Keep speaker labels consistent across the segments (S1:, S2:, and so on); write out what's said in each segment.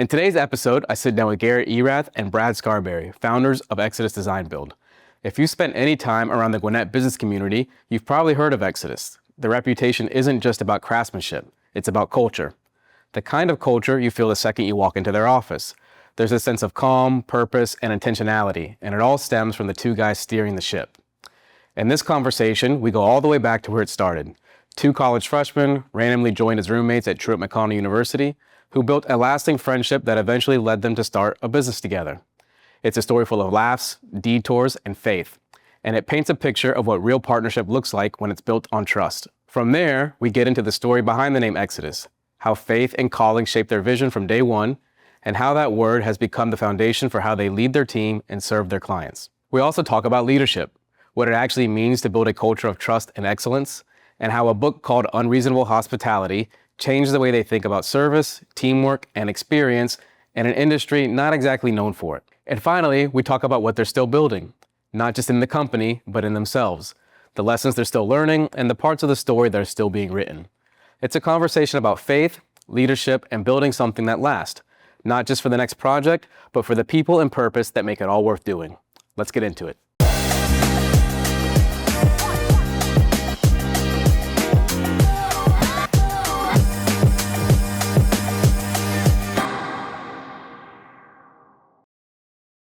S1: In today's episode, I sit down with Garrett, Erath, and Brad Scarberry, founders of Exodus Design Build. If you spent any time around the Gwinnett business community, you've probably heard of Exodus. The reputation isn't just about craftsmanship, it's about culture. The kind of culture you feel the second you walk into their office. There's a sense of calm, purpose, and intentionality, and it all stems from the two guys steering the ship. In this conversation, we go all the way back to where it started. Two college freshmen randomly joined as roommates at Truett-McConnel University, who built a lasting friendship that eventually led them to start a business together. It's a story full of laughs, detours, and faith, and it paints a picture of what real partnership looks like when it's built on trust. From there, we get into the story behind the name Exodus, how faith and calling shaped their vision from day one, and how that word has become the foundation for how they lead their team and serve their clients. We also talk about leadership, what it actually means to build a culture of trust and excellence, and how a book called Unreasonable Hospitality changed the way they think about service, teamwork, and experience in an industry not exactly known for it. And finally, we talk about what they're still building, not just in the company, but in themselves, the lessons they're still learning, and the parts of the story that are still being written. It's a conversation about faith, leadership, and building something that lasts, not just for the next project, but for the people and purpose that make it all worth doing. Let's get into it.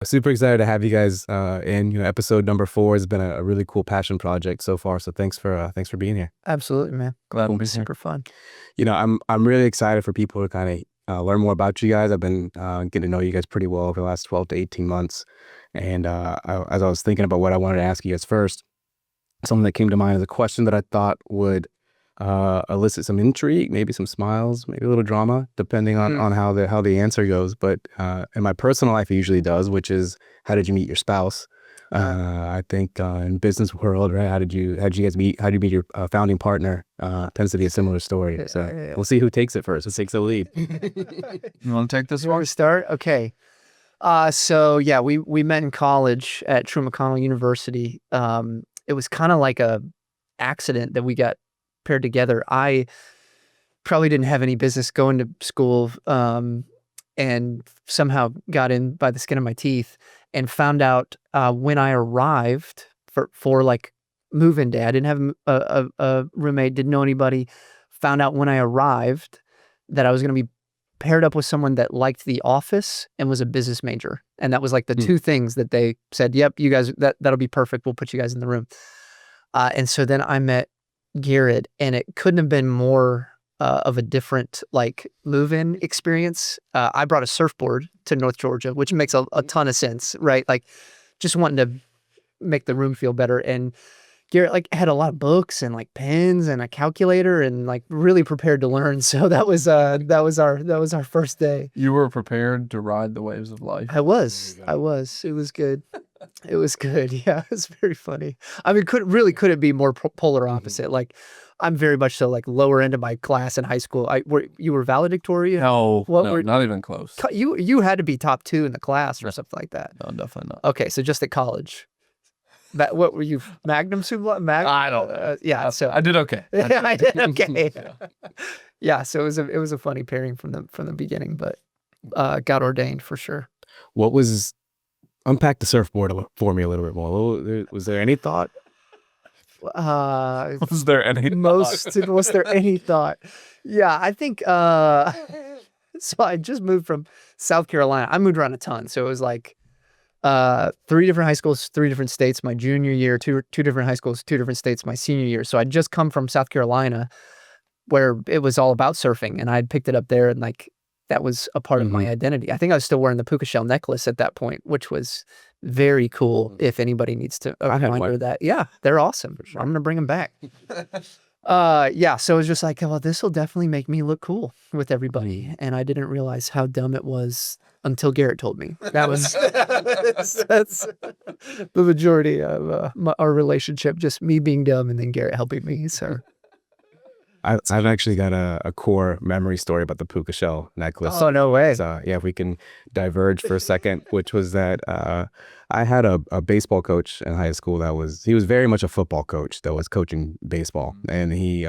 S1: Super excited to have you guys in. Episode number 4 has been a really cool passion project so far. So thanks for being here.
S2: Absolutely, man. Glad
S1: Cool.
S2: to be super fun.
S1: I'm really excited for people to kind of learn more about you guys. I've been getting to know you guys pretty well over the last 12 to 18 months. And as I was thinking about what I wanted to ask you guys first, something that came to mind is a question that I thought would elicit some intrigue, maybe some smiles, maybe a little drama, depending on how the answer goes. But in my personal life, it usually does, which is, how did you meet your spouse? I think in business world, right? How did you guys meet? How did you meet your founding partner? Tends to be a similar story. So we'll see who takes it first. Who takes the lead?
S2: You want to take this
S3: You
S2: one?
S3: want to start? Okay. We met in college at Truett-McConnell University. It was kind of like a accident that we got paired together. I probably didn't have any business going to school, and somehow got in by the skin of my teeth, and found out when I arrived for like move-in day. I didn't have a roommate, didn't know anybody. Found out when I arrived that I was going to be paired up with someone that liked The Office and was a business major. And that was like the two things that they said, yep, you guys, that'll be perfect. We'll put you guys in the room. And so then I met Garrett, and it couldn't have been more of a different like move-in experience. I brought a surfboard to North Georgia, which makes a ton of sense, right? Like just wanting to make the room feel better. And Garrett like had a lot of books and like pens and a calculator and like really prepared to learn. So that was our first day.
S2: You were prepared to ride the waves of life.
S3: I was. It was good. It was good. Yeah, it was very funny. I mean, could it be more polar opposite? Like, I'm very much so like lower end of my class in high school. You were valedictorian?
S2: No, not even close.
S3: You had to be top 2 in the class or something like that.
S2: No, definitely not.
S3: Okay, so just at college. What were you? Magnum cum laude?
S2: I don't know.
S3: Yeah, so
S2: I did okay.
S3: I did okay. Yeah, so it was a funny pairing from the beginning, but got ordained for sure.
S1: Unpack the surfboard for me a little bit more. Was there any thought?
S2: Was there any
S3: Was there any thought? Yeah, I think so I just moved from South Carolina. I moved around a ton. So it was like 3 different high schools, 3 different states my junior year, two different high schools, 2 different states my senior year. So I'd just come from South Carolina where it was all about surfing, and I'd picked it up there, and like that was a part of my identity. I think I was still wearing the puka shell necklace at that point, which was very cool. If anybody needs to reminder that, yeah, they're awesome. Sure. I'm gonna bring them back. So it was just like, well, this will definitely make me look cool with everybody, and I didn't realize how dumb it was until Garrett told me. That was that's the majority of our relationship, just me being dumb and then Garrett helping me. So.
S1: I've actually got a core memory story about the puka shell necklace.
S3: Oh, no way.
S1: So, if we can diverge for a second, which was that I had a baseball coach in high school he was very much a football coach that was coaching baseball, and he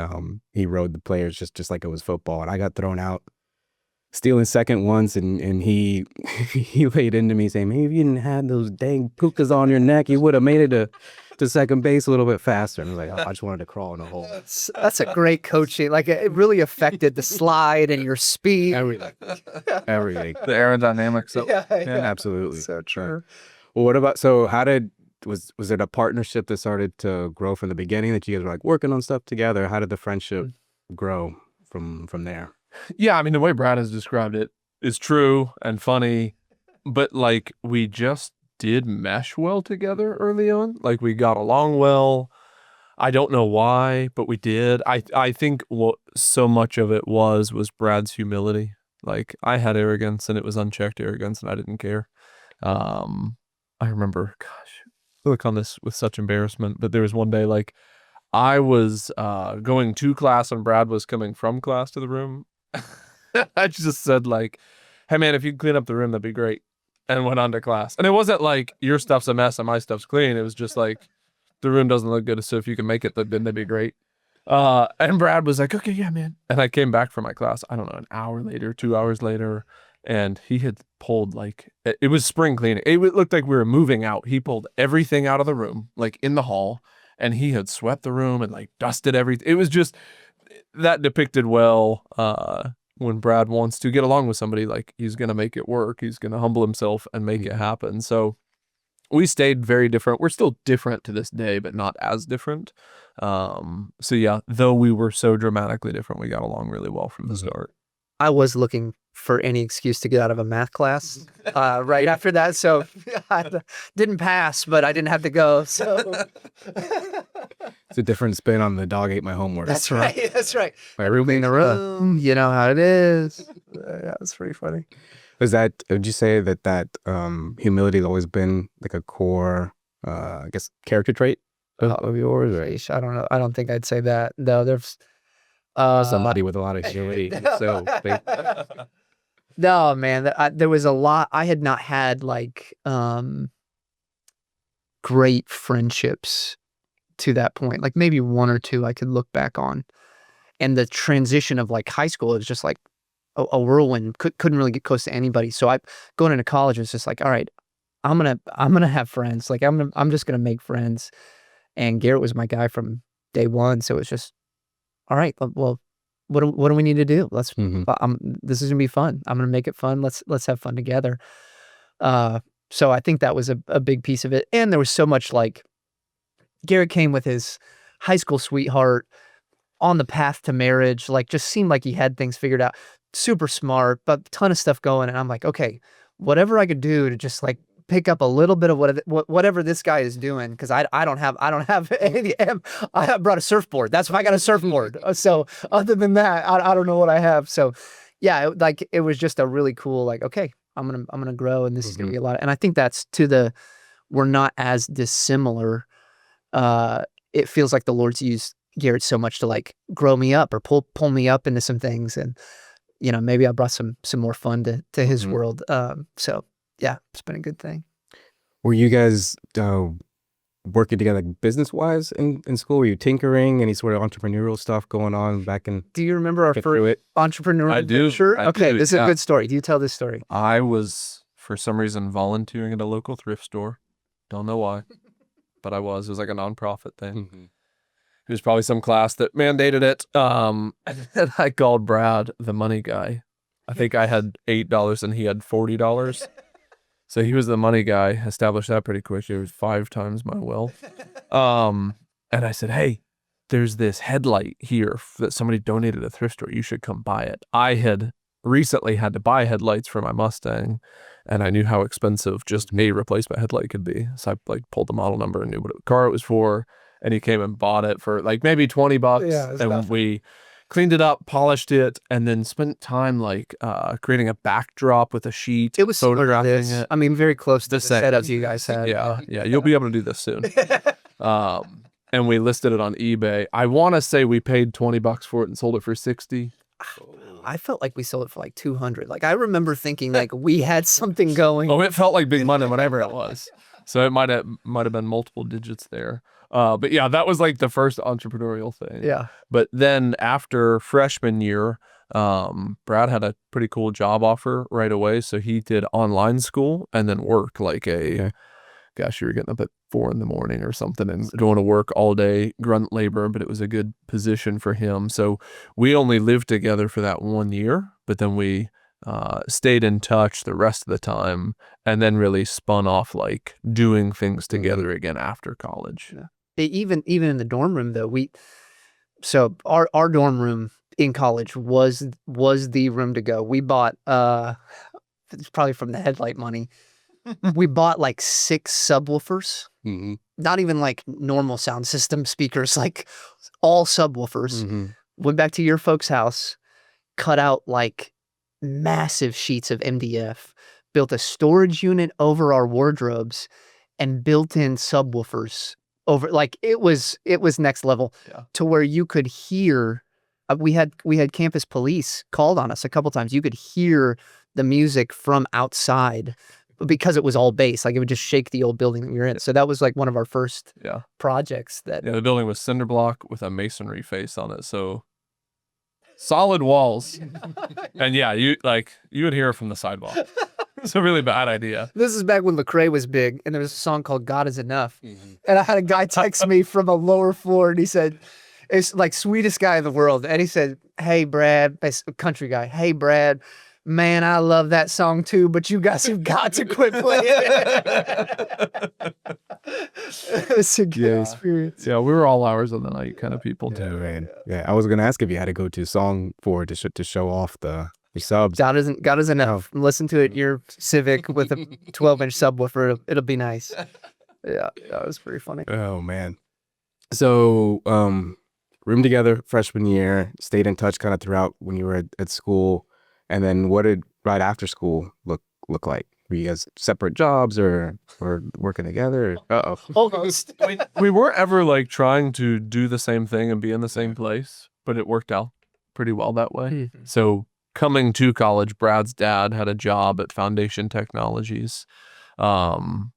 S1: rode the players just like it was football, and I got thrown out
S4: stealing second once, and he he laid into me saying, maybe if you didn't have those dang pukas on your neck, you would have made it to second base a little bit faster. And I was like, oh, I just wanted to crawl in a hole.
S3: That's a great coaching. Like it really affected the slide and your speed.
S4: Everything. Everything.
S2: The aerodynamics.
S4: Absolutely.
S3: So true.
S4: Well, what about, so how was it a partnership that started to grow from the beginning, that you guys were like working on stuff together? How did the friendship grow from there?
S2: Yeah, I mean, the way Brad has described it is true and funny, but like we just did mesh well together early on. Like we got along well. I don't know why, but we did. I think what so much of it was Brad's humility. Like I had arrogance, and it was unchecked arrogance, and I didn't care. I remember, gosh, I look on this with such embarrassment, but there was one day like I was going to class and Brad was coming from class to the room. I just said like, hey man, if you could clean up the room, that'd be great. And went on to class. And it wasn't like your stuff's a mess and my stuff's clean. It was just like, the room doesn't look good, so if you can make it, then that'd be great. And Brad was like, okay, yeah, man. And I came back from my class, I don't know, an hour later, 2 hours later, and he had pulled like, it was spring cleaning. It looked like we were moving out. He pulled everything out of the room, like in the hall, and he had swept the room and like dusted everything. It was just, that depicted well when Brad wants to get along with somebody, like he's going to make it work. He's going to humble himself and make it happen. So we stayed very different. We're still different to this day, but not as different. So yeah, though we were so dramatically different, we got along really well from the start.
S3: I was looking for any excuse to get out of a math class right after that. So I didn't pass, but I didn't have to go. So
S4: It's a different spin on the dog ate my homework.
S3: that's right. That's right.
S4: Everybody in the room.
S3: You know how it is. Yeah, it's pretty funny.
S4: Would you say that humility has always been like a core, I guess, character trait of yours? Or
S3: Sheesh, I don't know. I don't think I'd say that. No, there's
S4: somebody with a lot of humility. So
S3: no, man, there was a lot. I had not had like great friendships to that point. Like maybe one or two I could look back on. And the transition of like high school is just like a whirlwind. Couldn't really get close to anybody. So I going into college was just like, all right, I'm gonna have friends. Like I'm just gonna make friends. And Garrett was my guy from day one. So it's just, all right, well, what do we need to do? This is gonna be fun. I'm gonna make it fun. Let's have fun together. So I think that was a big piece of it. And there was so much like Garrett came with his high school sweetheart on the path to marriage, like just seemed like he had things figured out, super smart, but ton of stuff going. And I'm like, okay, whatever I could do to just like pick up a little bit of whatever this guy is doing. Cause I don't have any, I brought a surfboard. That's why I got a surfboard. So other than that, I don't know what I have. So yeah, it was just a really cool, like, okay, I'm going to grow and this is going to be a lot. And I think that's we're not as dissimilar. It feels like the Lord's used Garrett so much to like grow me up or pull me up into some things. And, you know, maybe I brought some more fun to his world. So yeah, it's been a good thing.
S4: were you guys working together like, business-wise in school? Were you tinkering? Any sort of entrepreneurial stuff going on back in?
S3: Do you remember our first entrepreneurial
S2: I do.
S3: adventure?
S2: I
S3: Okay,
S2: do,
S3: this is a good story. Do you tell this story?
S2: I was, for some reason, volunteering at a local thrift store. Don't know why, but I was. It was like a nonprofit thing.
S4: Mm-hmm.
S2: It was probably some class that mandated it. And I called Brad the money guy. I think I had $8 and he had $40. So he was the money guy. Established that pretty quick. It was 5 times my wealth. And I said, hey, there's this headlight here that somebody donated at a thrift store. You should come buy it. I had recently had to buy headlights for my Mustang, and I knew how expensive just a replacement headlight could be. So I like pulled the model number and knew what car it was for. And he came and bought it for like maybe $20.
S3: Yeah,
S2: and nothing. We cleaned it up, polished it, and then spent time like creating a backdrop with a sheet.
S3: It was
S2: photographing
S3: this.
S2: it.
S3: I mean, very close to the
S2: set.
S3: setup you guys had.
S2: Yeah, you'll be able to do this soon. And we listed it on eBay. I want to say we paid $20 for it and sold it for $60.
S3: I felt like we sold it for like 200. Like I remember thinking like we had something going.
S2: Oh, it felt like big money, whatever it was. So it might have been multiple digits there. But yeah, that was like the first entrepreneurial thing.
S3: Yeah.
S2: But then after freshman year, Brad had a pretty cool job offer right away, so he did online school and then work like gosh, you were getting up at 4 a.m. or something and going to work all day, grunt labor, but it was a good position for him. So we only lived together for that 1 year, but then we stayed in touch the rest of the time and then really spun off like doing things together again after college.
S3: Yeah. Even in the dorm room though, so our dorm room in college was the room to go. We bought it's probably from the headlight money. We bought like 6 subwoofers, not even like normal sound system speakers, like all subwoofers. Went back to your folks' house, cut out like massive sheets of MDF, built a storage unit over our wardrobes, and built in subwoofers over. Like it was next level to where you could hear. We had campus police called on us a couple times. You could hear the music from outside. Because it was all bass, like it would just shake the old building that we were in. So that was like one of our first projects. That
S2: the building was cinder block with a masonry face on it, so solid walls. And you would hear it from the sidewalk. It's a really bad idea.
S3: This is back when Lecrae was big, and there was a song called "God Is Enough," and I had a guy text me from a lower floor, and he said, "It's like sweetest guy in the world," and he said, "Hey Brad," a country guy, "Hey Brad. Man, I love that song too, but you guys have got to quit playing it." It was a good experience.
S2: Yeah, we were all hours of the night kind of people too.
S4: Man. Yeah, I was gonna ask if you had to go to song for it to show off the subs.
S3: God is enough. Listen to it. Your Civic with a 12-inch subwoofer. It'll be nice. Yeah, that was pretty funny.
S4: Oh man. So room together freshman year, stayed in touch kind of throughout when you were at school. And then what did right after school look like? Were you guys separate jobs or working together?
S3: Almost.
S2: We weren't ever like trying to do the same thing and be in the same place, but it worked out pretty well that way. So coming to college, Brad's dad had a job at Foundation Technologies. And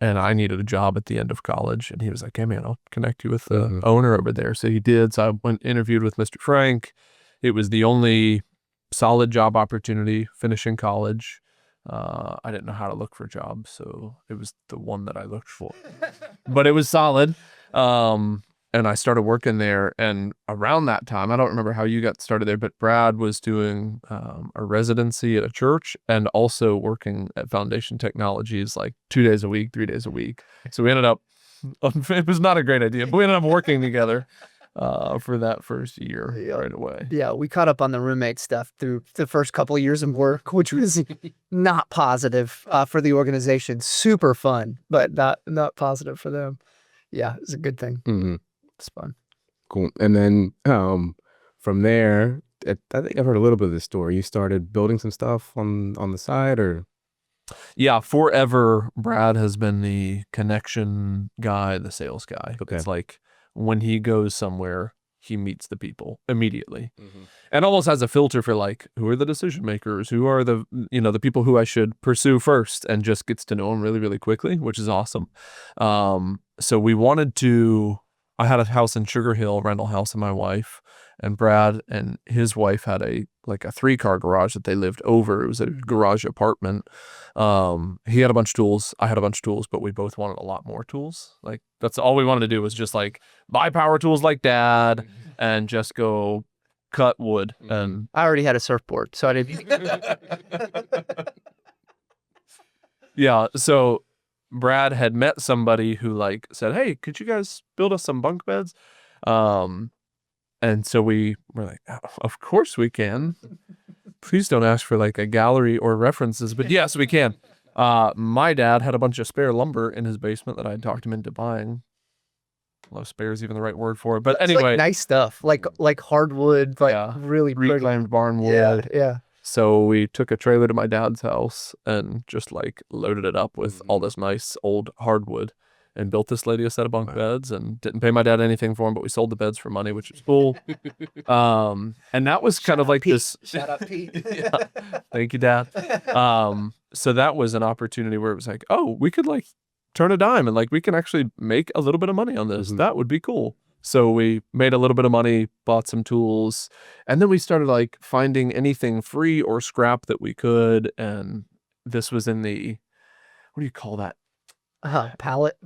S2: I needed a job at the end of college. And he was like, "Hey man, I'll connect you with the owner over there." So he did. So I interviewed with Mr. Frank. It was the only solid job opportunity finishing college. I didn't know how to look for jobs, so it was the one that I looked for. But it was solid. And I started working there. And around that time, I don't remember how you got started there, but Brad was doing a residency at a church and also working at Foundation Technologies like 2 days a week, 3 days a week. So we ended up, it was not a great idea, but we ended up working together for that first year right away.
S3: Yeah, we caught up on the roommate stuff through the first couple of years of work, which was not positive for the organization. Super fun, but not positive for them. Yeah, it's a good thing. It's fun.
S4: Cool. And then from there, I think I've heard a little bit of this story. You started building some stuff on the side, or?
S2: Yeah, forever, Brad has been the connection guy, the sales guy.
S4: Okay.
S2: It's like when he goes somewhere, he meets the people immediately and almost has a filter for like, who are the decision makers? Who are the people who I should pursue first, and just gets to know them really, really quickly, which is awesome. So we wanted to, I had a house in Sugar Hill, rental house, and my wife, and Brad and his wife had a 3-car garage that they lived over. It was a garage apartment. He had a bunch of tools. I had a bunch of tools, but we both wanted a lot more tools. Like that's all we wanted to do was just like buy power tools like Dad and just go cut wood. And
S3: I already had a surfboard, so I didn't.
S2: Yeah. So Brad had met somebody who like said, "Hey, could you guys build us some bunk beds?" And so we were like, "Of course we can. Please don't ask for like a gallery or references, but yes, we can." My dad had a bunch of spare lumber in his basement that I talked him into buying. I love spare is even the right word for it, but
S3: It's
S2: anyway,
S3: like nice stuff, like hardwood, really pretty.
S2: reclaimed barn wood.
S3: Yeah.
S2: So we took a trailer to my dad's house and just like loaded it up with all this nice old hardwood and built this lady a set of bunk beds, and didn't pay my dad anything for them, but we sold the beds for money, which was cool. And that was kind of like
S3: Pete.
S2: this.
S3: Shout out Pete.
S2: Yeah. Thank you, Dad. So that was an opportunity where it was like, oh, we could like turn a dime and like we can actually make a little bit of money on this. That would be cool. So we made a little bit of money, bought some tools, and then we started like finding anything free or scrap that we could. And this was in the, what do you call that?
S3: Pallet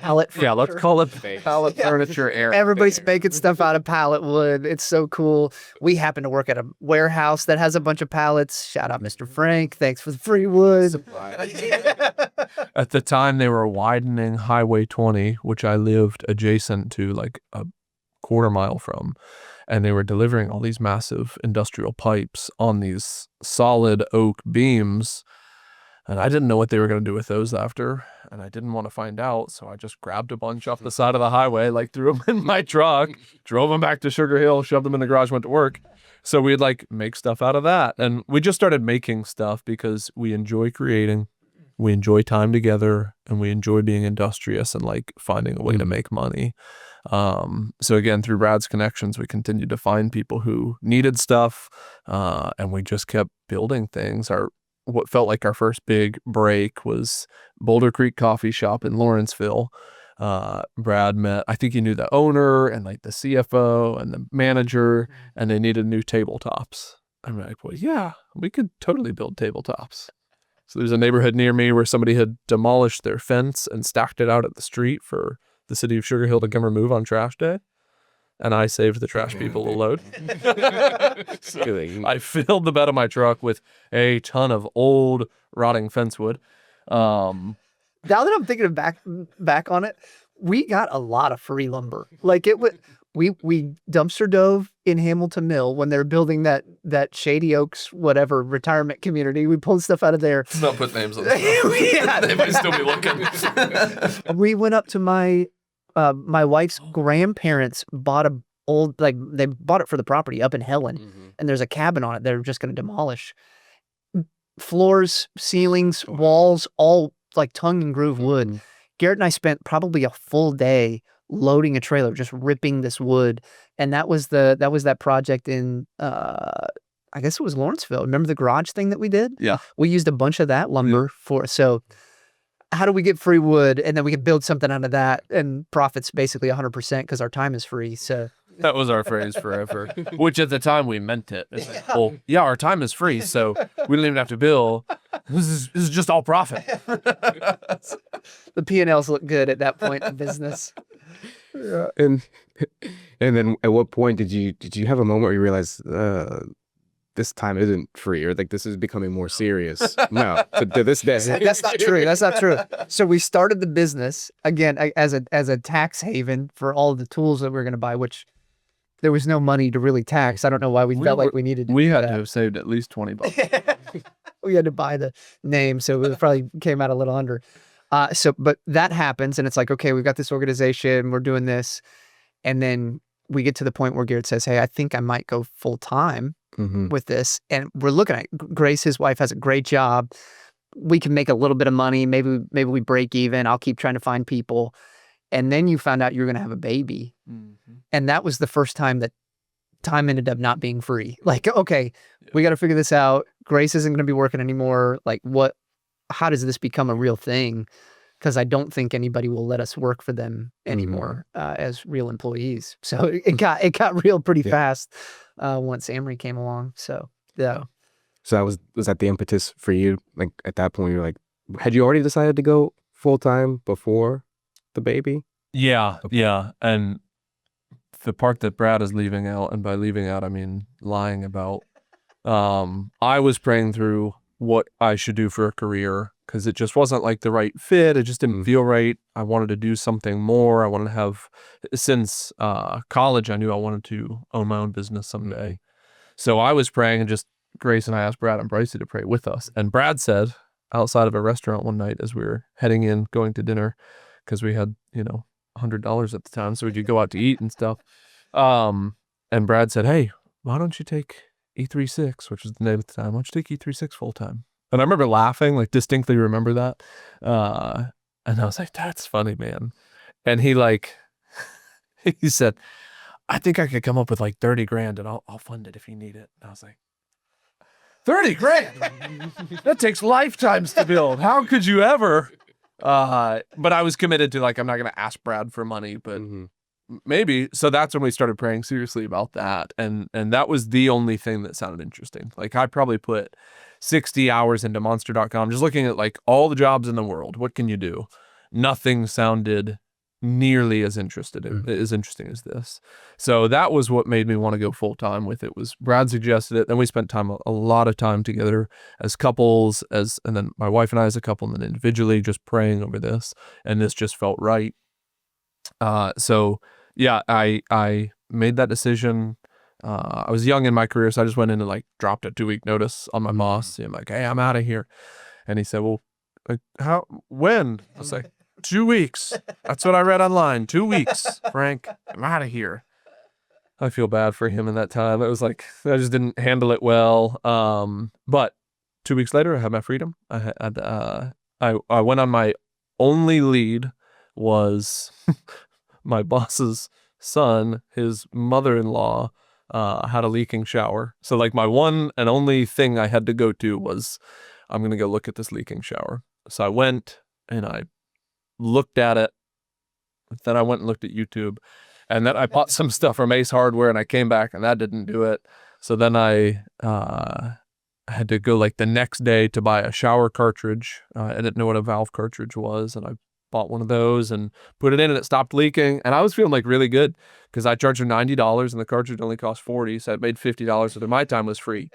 S2: Yeah, let's
S3: furniture.
S2: call it pallet
S3: Yeah.
S2: furniture era.
S3: Everybody's making stuff out of pallet wood. It's so cool. We happen to work at a warehouse that has a bunch of pallets. Shout out Mr. Frank. Thanks for the free wood.
S2: At the time, they were widening Highway 20, which I lived adjacent to, like a quarter mile from. And they were delivering all these massive industrial pipes on these solid oak beams. And I didn't know what they were going to do with those after. And I didn't want to find out. So I just grabbed a bunch off the side of the highway, like threw them in my truck, drove them back to Sugar Hill, shoved them in the garage, went to work. So we'd like make stuff out of that. And we just started making stuff because we enjoy creating. We enjoy time together, and we enjoy being industrious and like finding a way to make money. So again, through Brad's connections, we continued to find people who needed stuff, and we just kept building things. What felt like our first big break was Boulder Creek Coffee Shop in Lawrenceville. Brad met, I think he knew the owner and like the CFO and the manager, and they needed new tabletops. I'm like, well, yeah, we could totally build tabletops. So there's a neighborhood near me where somebody had demolished their fence and stacked it out at the street for the city of Sugar Hill to come remove on trash day. And I saved the trash people a load. So I filled the bed of my truck with a ton of old rotting fence wood.
S3: Now that I'm thinking back on it, we got a lot of free lumber. Like it would, we dumpster dove in Hamilton Mill when they're building that Shady Oaks whatever retirement community. We pulled stuff out of there.
S2: Let's not put names on this. They might still be looking.
S3: We went up to my wife's grandparents bought they bought it for the property up in Helen, and there's a cabin on it they're just going to demolish. Floors, ceilings, walls, all like tongue and groove wood. Garrett and I spent probably a full day loading a trailer, just ripping this wood. And that was that project in, I guess it was Lawrenceville. Remember the garage thing that we did?
S2: Yeah.
S3: We used a bunch of that lumber so how do we get free wood? And then we could build something out of that, and profits basically 100% because our time is free. So
S2: that was our phrase forever, which at the time we meant it. It's like, well, yeah, our time is free, so we don't even have to bill. This is just all profit.
S3: The P&Ls look good at that point in business.
S4: Yeah. And then at what point did you have a moment where you realized this time isn't free, or like this is becoming more serious? No, to this day.
S3: That's not true. That's not true. So we started the business again as a tax haven for all of the tools that we were going to buy, which there was no money to really tax. I don't know why we felt like we needed to.
S2: We
S3: do
S2: had
S3: that.
S2: to have saved at least $20.
S3: We had to buy the name, so it probably came out a little under. But that happens, and it's like, okay, we've got this organization, we're doing this, and then we get to the point where Garrett says, "Hey, I think I might go full time with this," and we're looking at Grace. His wife has a great job. We can make a little bit of money. Maybe we break even. I'll keep trying to find people, and then you found out you're going to have a baby, and that was the first time that time ended up not being free. Like, okay, we got to figure this out. Grace isn't going to be working anymore. Like, how does this become a real thing? Because I don't think anybody will let us work for them anymore as real employees. So it got real pretty fast once Amory came along. So yeah.
S4: So was that the impetus for you? Like at that point, you're like, had you already decided to go full time before the baby?
S2: Yeah, yeah, and the part that Brad is leaving out, and by leaving out I mean lying about, I was praying through what I should do for a career, because it just wasn't like the right fit. It just didn't feel right. I wanted to do something more. I wanted to have, since college, I knew I wanted to own my own business someday. So I was praying, and just Grace and I asked Brad and Brycey to pray with us. And Brad said, outside of a restaurant one night as we were heading in, going to dinner, because we had, $100 at the time, so we could go out to eat and stuff. And Brad said, "Hey, why don't you take E36, which was the name at the time. Why don't you take E36 full time?" And I remember laughing, like distinctly remember that. And I was like, "That's funny, man." And he he said, "I think I could come up with like 30 grand and I'll fund it if you need it." And I was like, 30 grand? That takes lifetimes to build. How could you ever? But I was committed to, like, I'm not going to ask Brad for money, but maybe. So that's when we started praying seriously about that. And that was the only thing that sounded interesting. Like I probably put 60 hours into monster.com, just looking at like all the jobs in the world. What can you do? Nothing sounded nearly as as interesting as this. So that was what made me want to go full time with it. Was Brad suggested it. Then we spent a lot of time together as couples, and then my wife and I as a couple, and then individually just praying over this. And this just felt right. So yeah, I made that decision. I was young in my career, so I just went in and like dropped a 2-week notice on my boss. I'm like, hey, I'm out of here. And he said, well, when? I was like, 2 weeks. That's what I read online. 2 weeks, Frank. I'm out of here. I feel bad for him in that time. It was like, I just didn't handle it well. But 2 weeks later, I had my freedom. I went on my only lead was my boss's son, his mother-in-law, had a leaking shower. So like my one and only thing I had to go to was, I'm going to go look at this leaking shower. So I went and I looked at it. Then I went and looked at YouTube, and then I bought some stuff from Ace Hardware, and I came back and that didn't do it. So then I had to go like the next day to buy a shower cartridge. I didn't know what a valve cartridge was, and I bought one of those and put it in, and it stopped leaking. And I was feeling like really good because I charged her $90 and the cartridge only cost $40. So I made $50, so my time was free.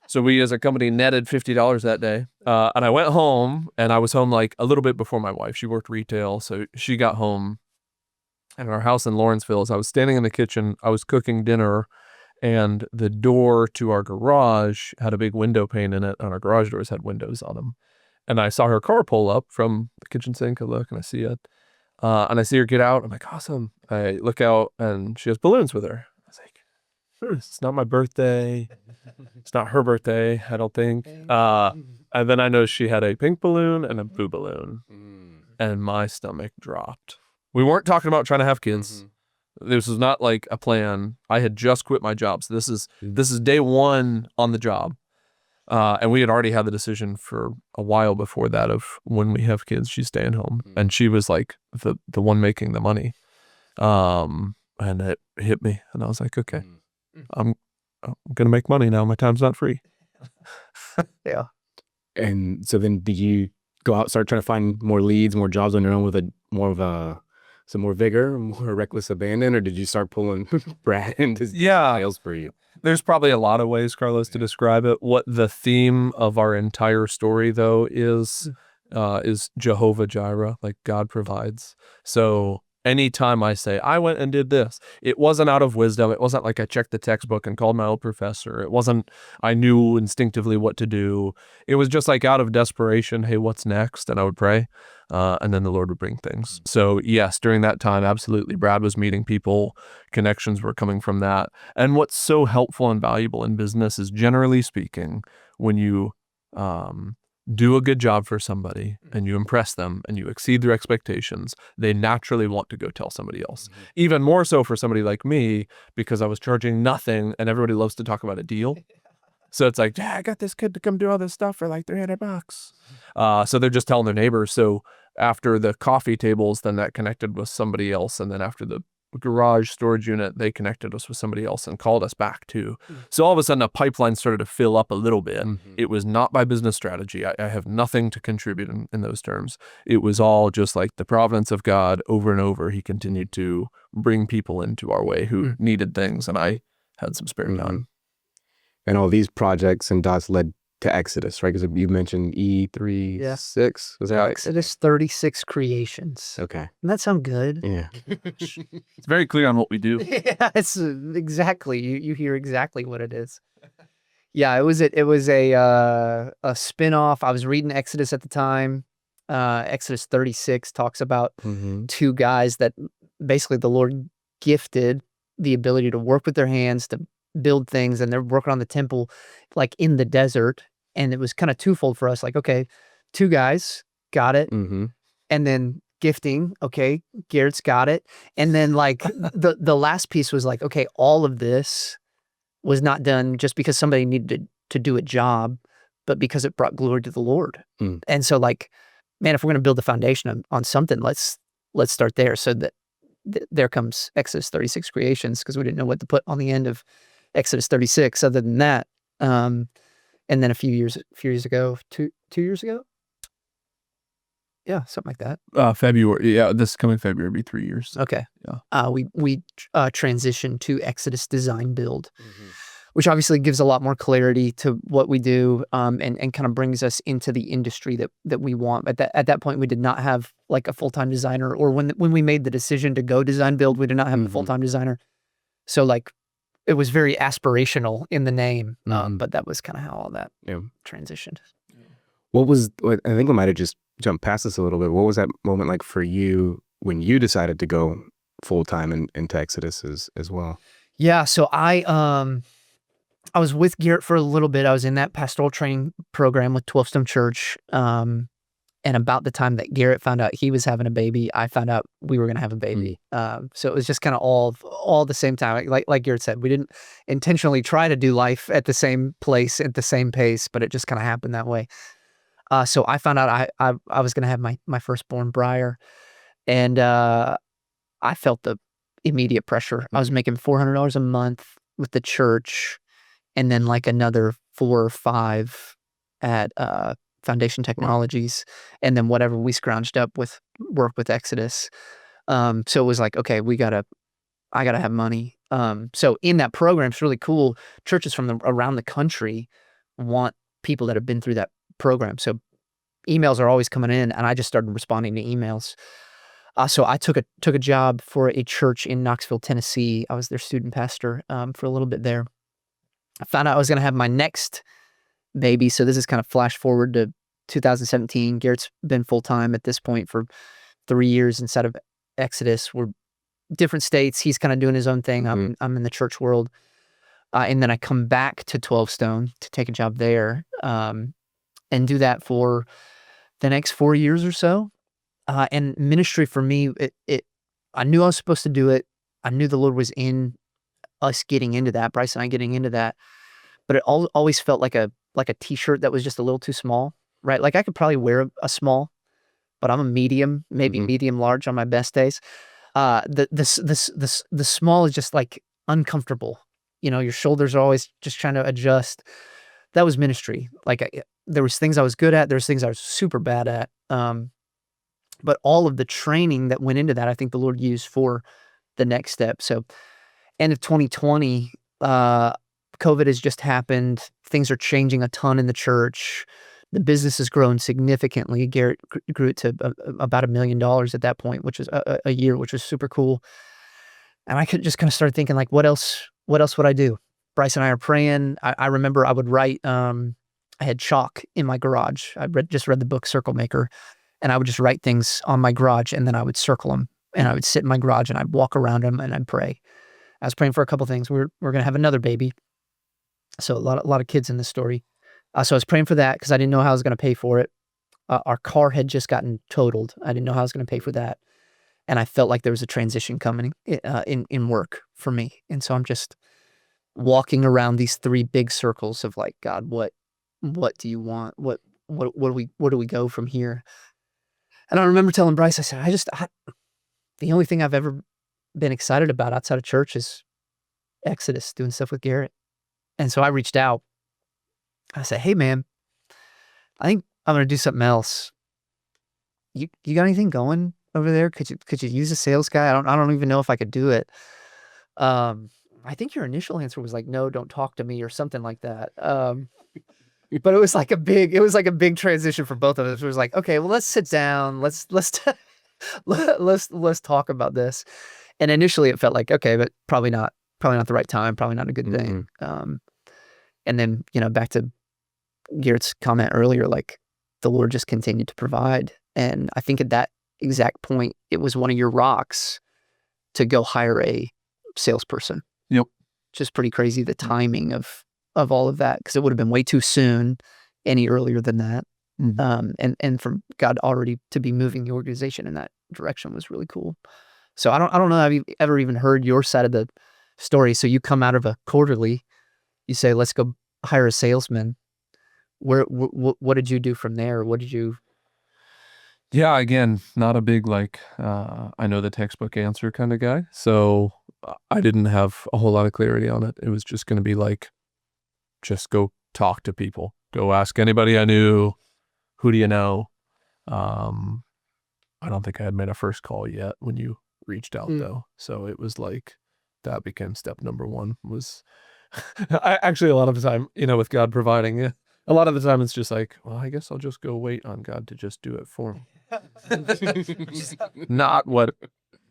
S2: So we as a company netted $50 that day. And I went home, and I was home like a little bit before my wife. She worked retail. So she got home, and our house in Lawrenceville, as I was standing in the kitchen, I was cooking dinner, and the door to our garage had a big window pane in it, and our garage doors had windows on them. And I saw her car pull up from the kitchen sink. I look and I see it. And I see her get out. I'm like, awesome. I look out, and she has balloons with her. I was like, it's not my birthday. It's not her birthday, I don't think. And then I know she had a pink balloon and a blue balloon. And my stomach dropped. We weren't talking about trying to have kids. This was not like a plan. I had just quit my job. So this is day one on the job. And we had already had the decision for a while before that of when we have kids, she's staying home. And she was like the one making the money. And it hit me. And I was like, okay, I'm going to make money now. My time's not free.
S3: Yeah.
S4: And so then did you go out, start trying to find more leads, more jobs on your own with some more vigor, more reckless abandon, or did you start pulling Brad into sales for you?
S2: There's probably a lot of ways, Carlos, to describe it. What the theme of our entire story, though, is Jehovah Jireh, like God provides. So anytime I say, I went and did this, it wasn't out of wisdom. It wasn't like I checked the textbook and called my old professor. It wasn't, I knew instinctively what to do. It was just like out of desperation, hey, what's next? And I would pray. And then the Lord would bring things. So yes, during that time, absolutely, Brad was meeting people. Connections were coming from that. And what's so helpful and valuable in business is, generally speaking, when you do a good job for somebody and you impress them and you exceed their expectations, they naturally want to go tell somebody else. Even more so for somebody like me, because I was charging nothing and everybody loves to talk about a deal. So it's like, yeah, I got this kid to come do all this stuff for like $300. So they're just telling their neighbors. So after the coffee tables, then that connected with somebody else. And then after the garage storage unit, they connected us with somebody else and called us back too. So all of a sudden a pipeline started to fill up a little bit. It was not by business strategy. I have nothing to contribute in those terms. It was all just like the providence of God. Over and over, he continued to bring people into our way who needed things, and I had some spare time.
S4: And all these projects and dots led to Exodus, right? Because you mentioned E36. Was that
S3: Exodus 36 creations.
S4: Okay.
S3: Doesn't that sound good?
S4: Yeah.
S2: It's very clear on what we do.
S3: Yeah, it's exactly. You hear exactly what it is. Yeah, it was a spin-off. I was reading Exodus at the time. Exodus 36 talks about two guys that basically the Lord gifted the ability to work with their hands to build things, and they're working on the temple like in the desert. And it was kind of twofold for us. Like, okay, two guys got it. And then gifting. Okay. Garrett's got it. And then like the last piece was like, okay, all of this was not done just because somebody needed to do a job, but because it brought glory to the Lord. And so like, man, if we're going to build the foundation on something, let's start there. So that there comes Exodus 36 creations, because we didn't know what to put on the end of Exodus 36 other than that. And then a few years ago, two years ago, yeah, something like that.
S2: February. Yeah, this coming February will be 3 years.
S3: Okay.
S2: Yeah.
S3: We transitioned to Exodus Design Build, which obviously gives a lot more clarity to what we do, and kind of brings us into the industry that we want. But at that point, we did not have like a full-time designer, or when we made the decision to go design build, we did not have a full-time designer. So like it was very aspirational in the name, but that was kind of how all that transitioned.
S4: What was, I think we might have just jumped past this a little bit. What was that moment like for you when you decided to go full-time into Exodus as well?
S3: Yeah, so I was with Garrett for a little bit. I was in that pastoral training program with 12 Stone Church. And about the time that Garrett found out he was having a baby, I found out we were going to have a baby. So it was just kind of all the same time. Like Garrett said, we didn't intentionally try to do life at the same place, at the same pace, but it just kind of happened that way. So I found out I was going to have my firstborn, Briar, and I felt the immediate pressure. I was making $400 a month with the church, and then like another 4 or 5 at Foundation Technologies, and then whatever we scrounged up with work with Exodus. So it was like, okay, I gotta have money. So in that program, it's really cool. Churches from around the country want people that have been through that program. So emails are always coming in, and I just started responding to emails. So I took a job for a church in Knoxville, Tennessee. I was their student pastor for a little bit there. I found out I was going to have my next baby. So this is kind of flash forward to 2017. Garrett's been full-time at this point for 3 years inside of Exodus. We're different states. He's kind of doing his own thing. I'm in the church world. And then I come back to 12 Stone to take a job there, and do that for the next 4 years or so. And ministry for me, I knew I was supposed to do it. I knew the Lord was in us getting into that, Bryce and I getting into that. But it always felt like a t-shirt that was just a little too small, right? Like I could probably wear a small, but I'm a medium, maybe medium large on my best days. The small is just like uncomfortable. You know, your shoulders are always just trying to adjust. That was ministry. Like there was things I was good at. There's things I was super bad at. But all of the training that went into that, I think the Lord used for the next step. So end of 2020, COVID has just happened. Things are changing a ton in the church. The business has grown significantly. Garrett grew it to about $1 million at that point, which was a year, which was super cool. And I could just kind of start thinking like, what else would I do? Bryce and I are praying. I remember I would write, I had chalk in my garage. I just read the book Circle Maker, and I would just write things on my garage, and then I would circle them, and I would sit in my garage and I'd walk around them and I'd pray. I was praying for a couple things. We're going to have another baby. So a lot of kids in this story. So I was praying for that because I didn't know how I was going to pay for it. Our car had just gotten totaled. I didn't know how I was going to pay for that. And I felt like there was a transition coming in work for me. And so I'm just walking around these 3 big circles of like, God, what do you want? Where do we go from here? And I remember telling Bryce, I said, the only thing I've ever been excited about outside of church is Exodus, doing stuff with Garrett. And so I reached out. I said, hey man, I think I'm going to do something else. You got anything going over there? Could you use a sales guy? I don't even know if I could do it. I think your initial answer was like, no, don't talk to me or something like that. But it was like a big transition for both of us. It was like, okay, well, let's sit down. Let's talk about this. And initially it felt like, okay, but probably not the right time, probably not a good thing. And then, back to Garrett's comment earlier, like the Lord just continued to provide. And I think at that exact point, it was one of your rocks to go hire a salesperson.
S2: Yep.
S3: Just pretty crazy, the timing of all of that, because it would have been way too soon any earlier than that. And for God already to be moving the organization in that direction was really cool. So I don't know if you've ever even heard your side of the story. So you come out of a quarterly, you say, let's go hire a salesman. What did you do from there? What did you?
S2: Yeah, again, not a big I know the textbook answer kind of guy. So I didn't have a whole lot of clarity on it. It was just going to be just go talk to people. Go ask anybody I knew. Who do you know? I don't think I had made a first call yet when you reached out though. So it was that became step number one was actually a lot of the time, with God providing, a lot of the time it's just well, I guess I'll just go wait on God to just do it for me. Not what,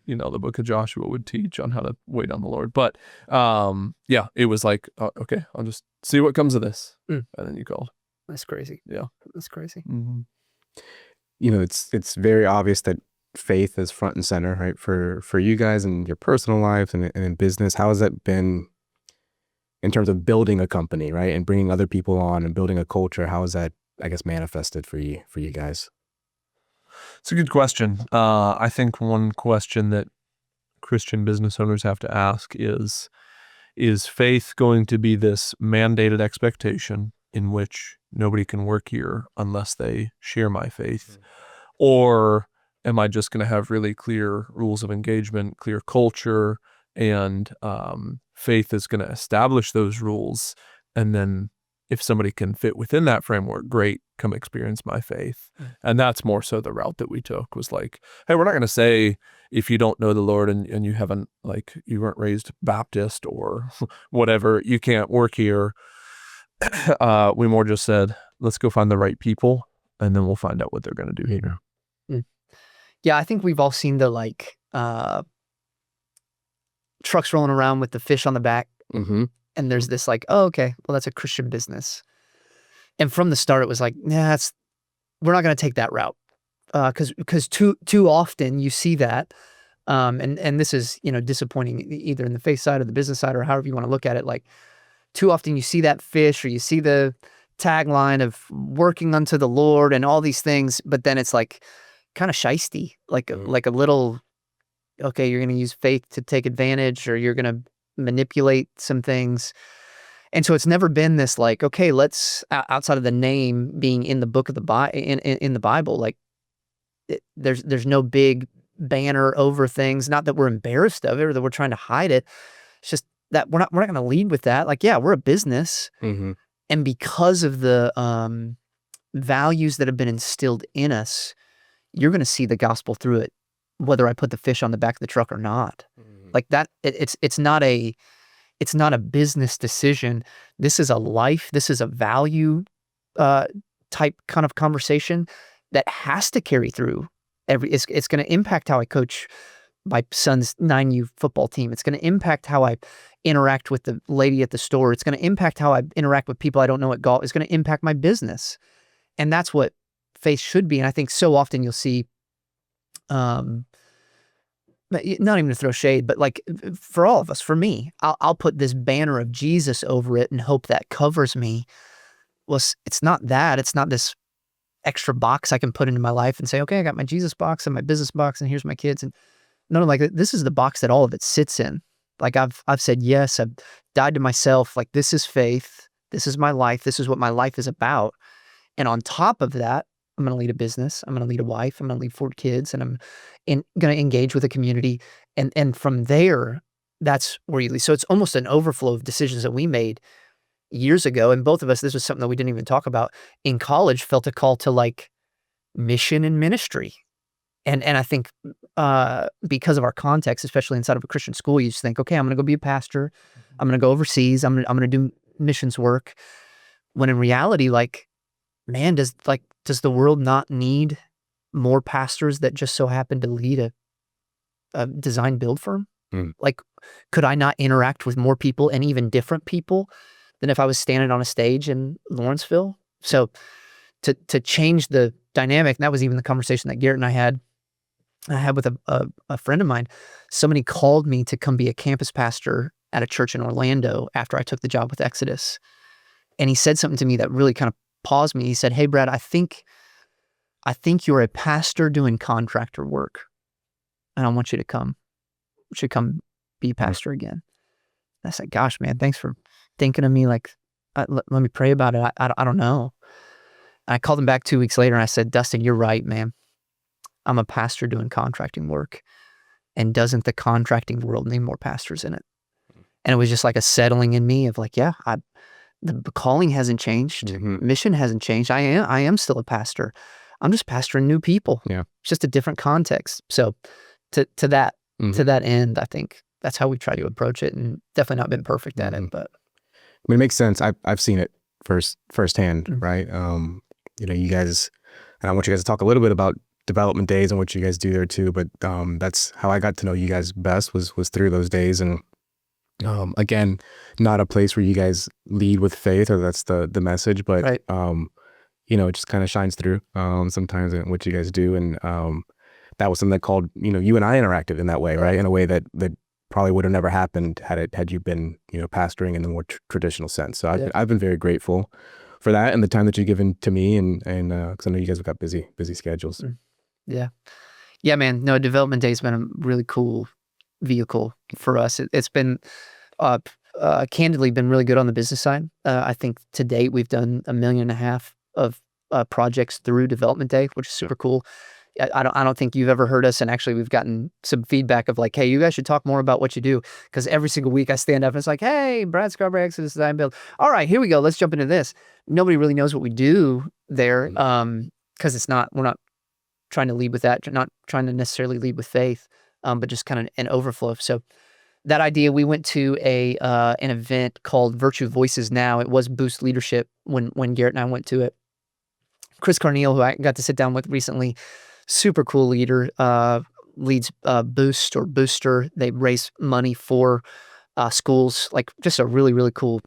S2: the book of Joshua would teach on how to wait on the Lord. But yeah, it was okay, I'll just see what comes of this. And then you called.
S3: That's crazy.
S2: Yeah.
S3: That's crazy.
S2: Mm-hmm.
S4: It's very obvious that faith is front and center, right? For you guys in your personal lives and in business. How has that been in terms of building a company, right? And bringing other people on and building a culture? How has that, I guess, manifested for you guys?
S2: It's a good question. I think one question that Christian business owners have to ask is faith going to be this mandated expectation in which nobody can work here unless they share my faith? Or am I just going to have really clear rules of engagement, clear culture, and faith is going to establish those rules? And then if somebody can fit within that framework, great, come experience my faith. And that's more so the route that we took was hey, we're not going to say if you don't know the Lord and you haven't, you weren't raised Baptist or whatever, you can't work here. We more just said, let's go find the right people and then we'll find out what they're going to do here.
S3: Yeah, I think we've all seen the trucks rolling around with the fish on the back.
S4: Mm-hmm.
S3: And there's this oh, okay, well, that's a Christian business. And from the start, it was nah, we're not going to take that route. Because too often you see that. And this is, disappointing either in the faith side or the business side or however you want to look at it. Too often you see that fish or you see the tagline of working unto the Lord and all these things, but then it's kind of shisty, like a little, okay, you're going to use faith to take advantage or you're going to manipulate some things. And so it's never been this okay, let's, outside of the name being in the book of in the Bible, there's no big banner over things. Not that we're embarrassed of it or that we're trying to hide it. It's just that we're not going to lead with that. Yeah, we're a business.
S4: Mm-hmm.
S3: And because of the values that have been instilled in us, you're going to see the gospel through it, whether I put the fish on the back of the truck or not. That it's not a business decision. This is a life. This is a value type kind of conversation that has to carry through it's going to impact how I coach my son's 9U football team. It's going to impact how I interact with the lady at the store. It's going to impact how I interact with people I don't know at golf. It's going to impact my business. And that's what faith should be. And I think so often you'll see, not even to throw shade, but for all of us, for me, I'll put this banner of Jesus over it and hope that covers me. Well, it's not that. It's not this extra box I can put into my life and say, okay, I got my Jesus box and my business box and here's my kids. And no, this is the box that all of it sits in. I've said yes, I've died to myself. This is faith. This is my life. This is what my life is about. And on top of that, I'm going to lead a business. I'm going to lead a wife. I'm going to lead 4 kids, and I'm going to engage with a community. And from there, that's where you lead. So it's almost an overflow of decisions that we made years ago. And both of us, this was something that we didn't even talk about in college, felt a call to mission and ministry. And I think because of our context, especially inside of a Christian school, you just think, okay, I'm going to go be a pastor. I'm going to go overseas. I'm going to do missions work. When in reality, man, does the world not need more pastors that just so happen to lead a design build firm? Could I not interact with more people and even different people than if I was standing on a stage in Lawrenceville? So to change the dynamic, and that was even the conversation that Garrett and I had with a friend of mine. Somebody called me to come be a campus pastor at a church in Orlando after I took the job with Exodus. And he said something to me that really kind of paused me. He said, hey, Brad, I think you're a pastor doing contractor work. And I want you to come. I want you to come be a pastor again. And I said, gosh, man, thanks for thinking of me. Let me pray about it. I don't know. And I called him back 2 weeks later and I said, Dustin, you're right, man. I'm a pastor doing contracting work, and doesn't the contracting world need more pastors in it? And it was just like a settling in me of like, yeah, the calling hasn't changed. Mission hasn't changed. I am still a pastor. I'm just pastoring new people.
S4: Yeah.
S3: It's just a different context. So to that end, I think that's how we try to approach it, and definitely not been perfect at it, but
S4: I mean, it makes sense. I've seen it firsthand, right? You guys, and I want you guys to talk a little bit about development days and what you guys do there too. But that's how I got to know you guys best was through those days. And again, not a place where you guys lead with faith, or that's the message, but
S3: right.
S4: it just kind of shines through sometimes in what you guys do. And that was something that called, you and I interacted in that way, right? In a way that probably would have never happened had you been, pastoring in the more traditional sense. So I've been very grateful for that and the time that you've given to me, and because I know you guys have got busy schedules.
S3: Yeah, man. No, Development Day has been a really cool vehicle for us. It's been candidly been really good on the business side. I think to date we've done $1.5 million of projects through Development Day, which is super cool. I don't think you've ever heard us, and actually we've gotten some feedback of like, hey, you guys should talk more about what you do, because every single week I stand up and it's like, hey, Brad Scarberry, Exodus Design Build. All right, here we go. Let's jump into this. Nobody really knows what we do there, because we're not trying to lead with that, not trying to necessarily lead with faith, but just kind of an overflow. So that idea, we went to an event called Virtue Voices Now. It was Boost Leadership when Garrett and I went to it. Chris Carneal, who I got to sit down with recently, super cool leader, leads Boost or Booster. They raise money for schools, like just a really, really cool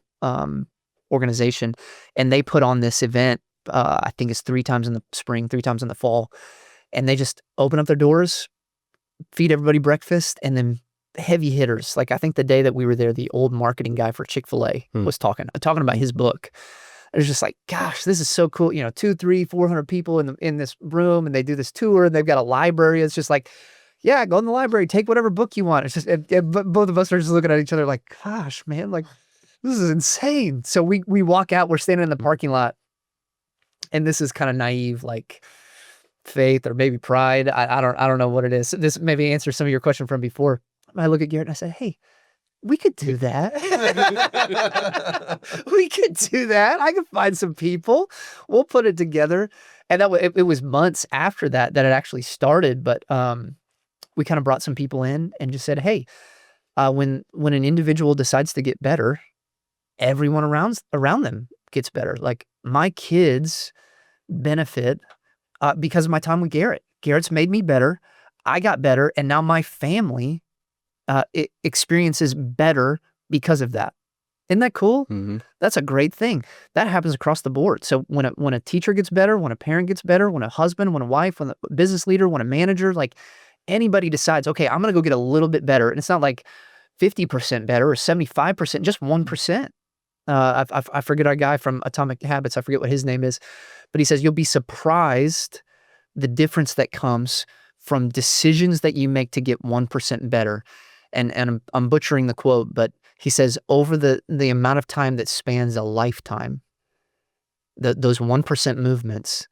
S3: organization. And they put on this event, I think it's 3 times in the spring, 3 times in the fall. And they just open up their doors, feed everybody breakfast, and then heavy hitters. Like I think the day that we were there, the old marketing guy for Chick-fil-A was talking about his book. It was just like, gosh, this is so cool. 200, 300, 400 people in this room, and they do this tour, and they've got a library. It's just like, yeah, go in the library, take whatever book you want. It's just, both of us are just looking at each other like, gosh, man, like this is insane. So we walk out, we're standing in the parking lot, and this is kind of naive, like faith or maybe pride. I don't know what it is. This maybe answers some of your question from before. I look at Garrett and I said, hey, we could do that. We could do that. I could find some people. We'll put it together. And it was months after that it actually started. But we kind of brought some people in and just said, hey, when an individual decides to get better, everyone around them gets better. Like my kids benefit because of my time with Garrett. Garrett's made me better. I got better. And now my family it experiences better because of that. Isn't that cool? Mm-hmm. That's a great thing. That happens across the board. So when a teacher gets better, when a parent gets better, when a husband, when a wife, when a business leader, when a manager, like anybody decides, okay, I'm going to go get a little bit better. And it's not like 50% better or 75%, just 1%. I forget our guy from Atomic Habits. I forget what his name is, but he says, you'll be surprised the difference that comes from decisions that you make to get 1% better. And I'm butchering the quote, but he says over the amount of time that spans a lifetime, those 1% movements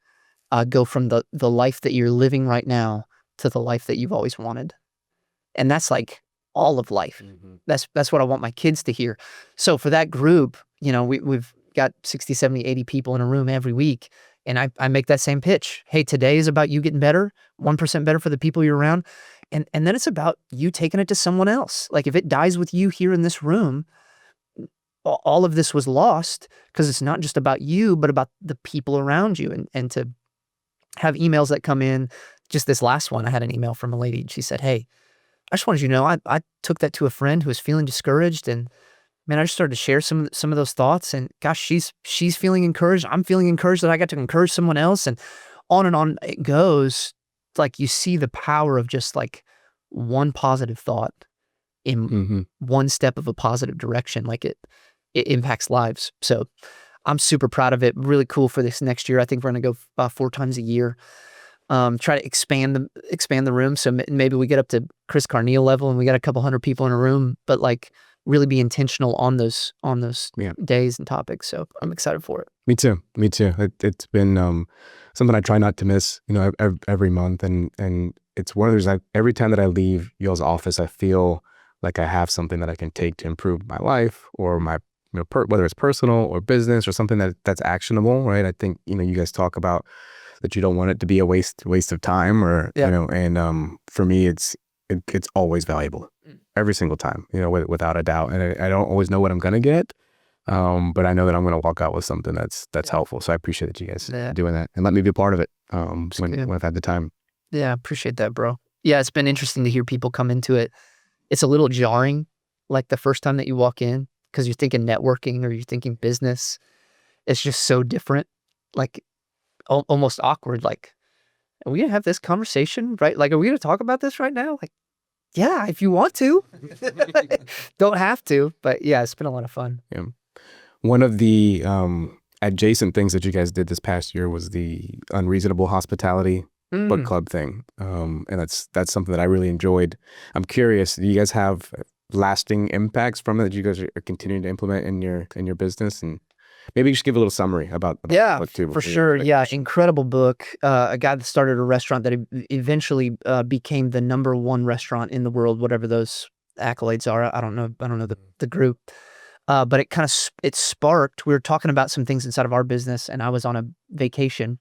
S3: go from the life that you're living right now to the life that you've always wanted. And that's like all of life. Mm-hmm. That's what I want my kids to hear. So for that group, we've got 60, 70, 80 people in a room every week. And I make that same pitch. Hey, today is about you getting better, 1% better for the people you're around. And then it's about you taking it to someone else. Like if it dies with you here in this room, all of this was lost because it's not just about you, but about the people around you. And to have emails that come in, just this last one, I had an email from a lady and she said, hey, I just wanted you to know, I took that to a friend who was feeling discouraged, and man, I just started to share some of those thoughts, and gosh, she's feeling encouraged. I'm feeling encouraged that I got to encourage someone else, and on it goes. Like you see the power of just like one positive thought in one step of a positive direction. Like it impacts lives. So I'm super proud of it. Really cool for this next year. I think we're going to go 4 times a year. Try to expand the room. So maybe we get up to Chris Carneal level and we got a couple hundred people in a room, but like really be intentional on those days and topics. So I'm excited for it.
S4: Me too. It's been something I try not to miss, every month. And it's one of those, every time that I leave y'all's office, I feel like I have something that I can take to improve my life or my, whether it's personal or business or something that's actionable, right? I think, you guys talk about that you don't want it to be a waste of time or, and for me, it's always valuable every single time, without a doubt. And I don't always know what I'm going to get. But I know that I'm going to walk out with something that's helpful. So I appreciate that you guys doing that and let me be a part of it when I've had the time.
S3: Yeah, appreciate that, bro. Yeah, it's been interesting to hear people come into it. It's a little jarring, like the first time that you walk in, because you're thinking networking or you're thinking business. It's just so different, like almost awkward. Like, are we going to have this conversation, right? Like, are we going to talk about this right now? Like, yeah, if you want to. Don't have to, but yeah, it's been a lot of fun.
S4: Yeah. One of the adjacent things that you guys did this past year was the Unreasonable Hospitality book club thing. And that's something that I really enjoyed. I'm curious, do you guys have lasting impacts from it that you guys are continuing to implement in your business? And maybe just give a little summary about the book too.
S3: For sure. Yeah, incredible book. A guy that started a restaurant that eventually became the #1 restaurant in the world, whatever those accolades are. I don't know the group. But it sparked. We were talking about some things inside of our business, and I was on a vacation,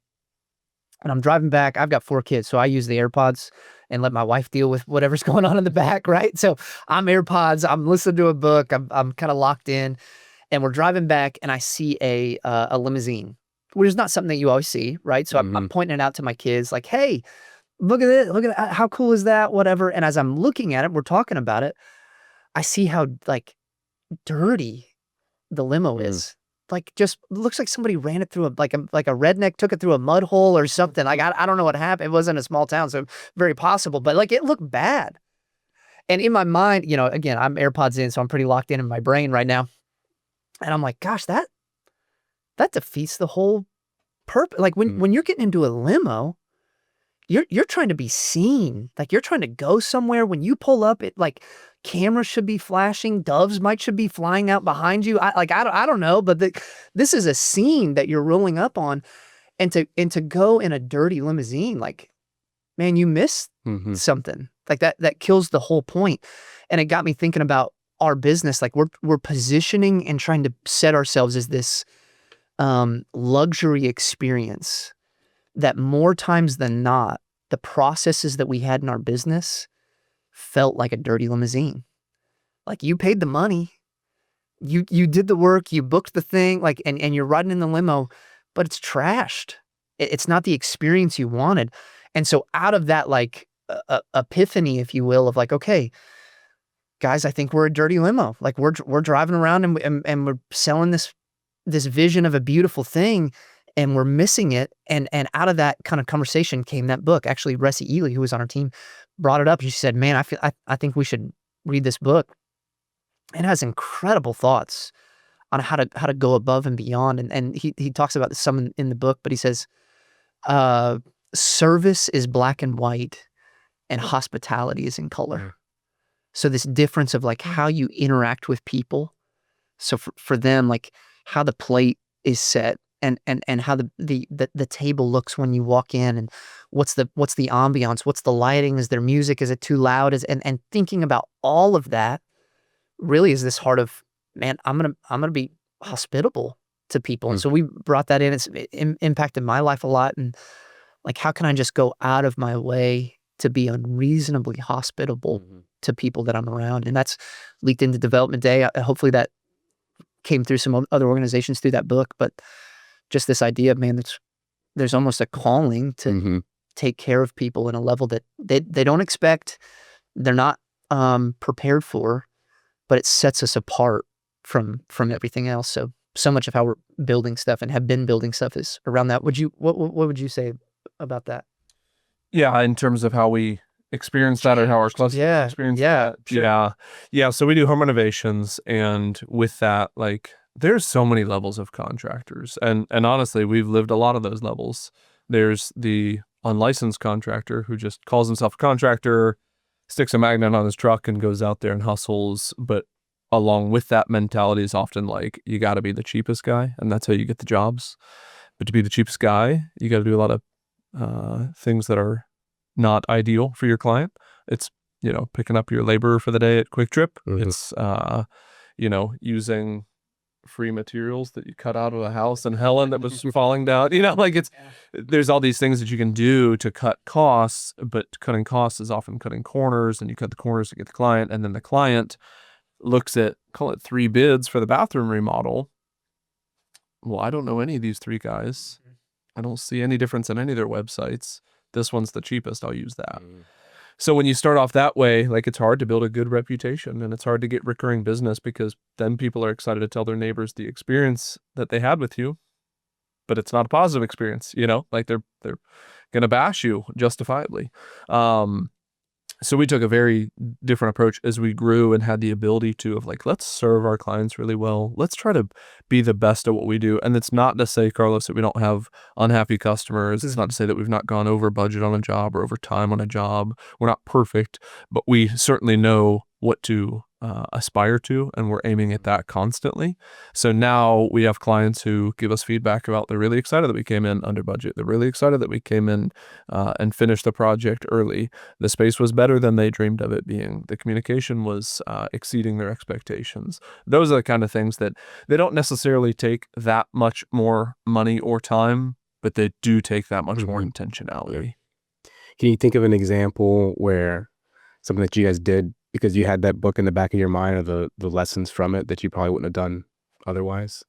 S3: and I'm driving back. I've got 4 kids, so I use the AirPods and let my wife deal with whatever's going on in the back, right? So I'm AirPods. I'm listening to a book. I'm kind of locked in, and we're driving back, and I see a limousine, which is not something that you always see, right? So I'm pointing it out to my kids, like, "Hey, look at it! Look at it. How cool is that? Whatever." And as I'm looking at it, we're talking about it. I see how dirty the limo is. Like, just looks like somebody ran it through a redneck took it through a mud hole or something. Like, I don't know what happened. It wasn't a small town, so very possible, but it looked bad. And in my mind, again, I'm AirPods in, so I'm pretty locked in my brain right now. And I'm like, gosh, that defeats the whole purpose. Like, when you're getting into a limo, you're trying to be seen. Like, you're trying to go somewhere. When you pull up, it cameras should be flashing, doves should be flying out behind you. I don't know, but this is a scene that you're rolling up on, and to go in a dirty limousine, man, you missed something. Like that kills the whole point. And it got me thinking about our business. Like, we're positioning and trying to set ourselves as this luxury experience that more times than not, the processes that we had in our business felt like a dirty limousine. Like, you paid the money, you did the work, you booked the thing, and you're riding in the limo, but it's trashed. It's not the experience you wanted. And so out of that, epiphany, if you will, of okay, guys, I think we're a dirty limo. Like, we're driving around and we're selling this vision of a beautiful thing, and we're missing it. And out of that kind of conversation came that book. Actually, Ressie Ely, who was on our team, brought it up. She said, "Man, I think we should read this book." It has incredible thoughts on how to go above and beyond. And he talks about this some in the book, but he says, service is black and white, and hospitality is in color. So this difference of how you interact with people. So for them, how the plate is set, and how the table looks when you walk in, and what's the ambiance, what's the lighting, is there music, is it too loud, and thinking about all of that really is this heart of, man, I'm gonna be hospitable to people. And so we brought that in. It's impacted my life a lot. And how can I just go out of my way to be unreasonably hospitable to people that I'm around? And that's leaked into Development Day. Hopefully that came through some other organizations through that book, but just this idea of, man, there's almost a calling to take care of people in a level that they don't expect, they're not prepared for, but it sets us apart from everything else. So much of how we're building stuff and have been building stuff is around that. What would you say about that?
S2: Yeah, in terms of how we experience that, or how our cluster experience that. Sure. Yeah. So we do home renovations, and with that, there's so many levels of contractors, and honestly, we've lived a lot of those levels. There's the unlicensed contractor who just calls himself a contractor, sticks a magnet on his truck, and goes out there and hustles. But along with that mentality is often you got to be the cheapest guy, and that's how you get the jobs. But to be the cheapest guy, you got to do a lot of things that are not ideal for your client. It's, picking up your labor for the day at Quick Trip. It's, using free materials that you cut out of a house in Helen that was falling down. There's all these things that you can do to cut costs, but cutting costs is often cutting corners, and you cut the corners to get the client, and then the client looks at, call it 3 bids for the bathroom remodel. Well, I don't know any of these 3 guys. I don't see any difference in any of their websites. This one's the cheapest. I'll use that. So when you start off that way, it's hard to build a good reputation, and it's hard to get recurring business, because then people are excited to tell their neighbors the experience that they had with you, but it's not a positive experience, they're going to bash you justifiably. So we took a very different approach as we grew and had the ability to let's serve our clients really well. Let's try to be the best at what we do. And it's not to say, Carlos, that we don't have unhappy customers. It's not to say that we've not gone over budget on a job or over time on a job. We're not perfect, but we certainly know what to aspire to, and we're aiming at that constantly. So now we have clients who give us feedback about they're really excited that we came in under budget. They're really excited that we came in and finished the project early. The space was better than they dreamed of it being. The communication was exceeding their expectations. Those are the kind of things that they don't necessarily take that much more money or time, but they do take that much more intentionality.
S4: Can you think of an example where something that you guys did because you had that book in the back of your mind, or the lessons from it that you probably wouldn't have done otherwise?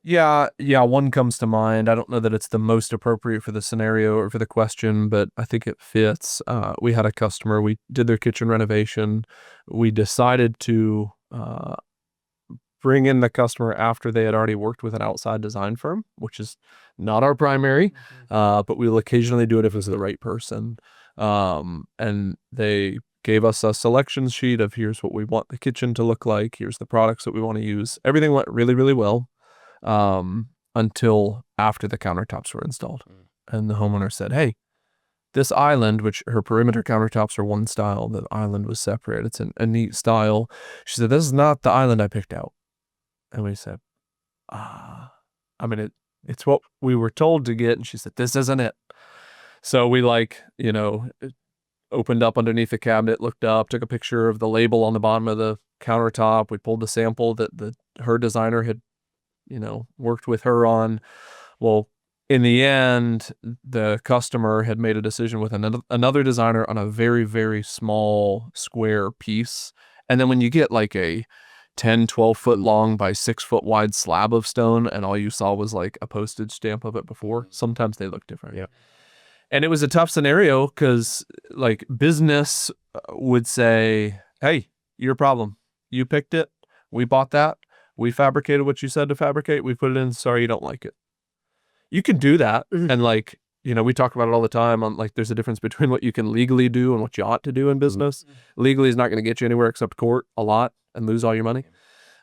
S2: Yeah, one comes to mind. I don't know that it's the most appropriate for the scenario or for the question, but I think it fits. We had a customer, we did their kitchen renovation. We decided to bring in the customer after they had already worked with an outside design firm, which is not our primary, but we'll occasionally do it if it's the right person. And they gave us a selection sheet of here's what we want the kitchen to look like. Here's the products that we want to use. Everything went really, really well until after the countertops were installed. And the homeowner said, hey, this island, which her perimeter countertops are one style, the island was separate. It's a neat style. She said, this is not the island I picked out. And we said, it's what we were told to get. And she said, this isn't it. So we opened up underneath the cabinet, looked up, took a picture of the label on the bottom of the countertop. We pulled the sample that her designer had, worked with her on. Well, in the end, the customer had made a decision with another designer on a very, very small square piece. And then when you get a 10, 12 foot long by 6 foot wide slab of stone, and all you saw was a postage stamp of it before, sometimes they look different.
S4: Yeah.
S2: And it was a tough scenario because business would say, hey, your problem. You picked it. We bought that. We fabricated what you said to fabricate. We put it in. Sorry, you don't like it. You can do that. And we talk about it all the time on there's a difference between what you can legally do and what you ought to do in business. Legally is not going to get you anywhere except court a lot and lose all your money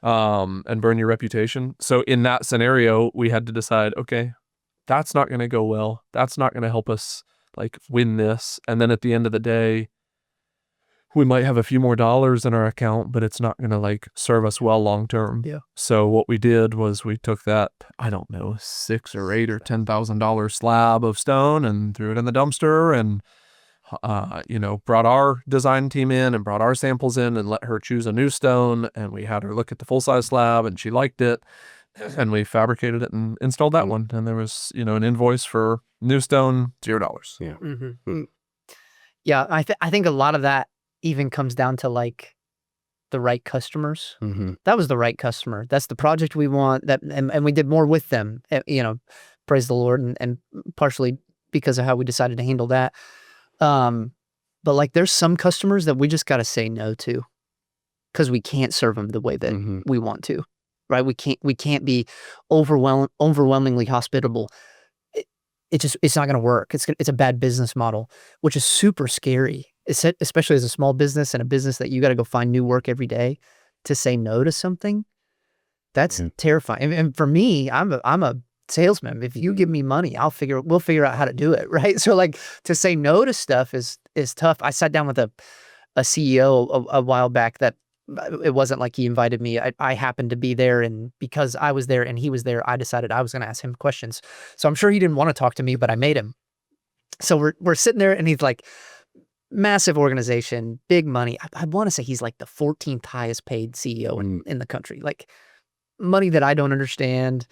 S2: and burn your reputation. So in that scenario, we had to decide, okay, that's not going to go well. That's not going to help us win this. And then at the end of the day, we might have a few more dollars in our account, but it's not going to serve us well long term.
S3: Yeah.
S2: So what we did was we took that, I don't know, $6,000 or $8,000 or $10,000 slab of stone and threw it in the dumpster, and brought our design team in and brought our samples in and let her choose a new stone. And we had her look at the full size slab, and she liked it. And we fabricated it and installed that one. And there was, an invoice for new stone, $0.
S4: Yeah.
S3: Mm-hmm. Yeah. I think a lot of that even comes down to the right customers. That was the right customer. That's the project we want. And we did more with them, praise the Lord. And partially because of how we decided to handle that. But there's some customers that we just got to say no to because we can't serve them the way that we want to. Right, we can't be overwhelmingly hospitable. It's not going to work. It's a bad business model, which is super scary. Especially as a small business and a business that you got to go find new work every day. To say no to something, that's terrifying. And for me, I'm a salesman. If you give me money, we'll figure out how to do it. Right. So to say no to stuff is tough. I sat down with a CEO a while back that it wasn't like he invited me. I happened to be there, and because I was there and he was there, I decided I was going to ask him questions. So I'm sure he didn't want to talk to me, but I made him. So we're sitting there, and he's like, massive organization, big money. I want to say he's like the 14th highest paid CEO in the country. Like money that I don't understand.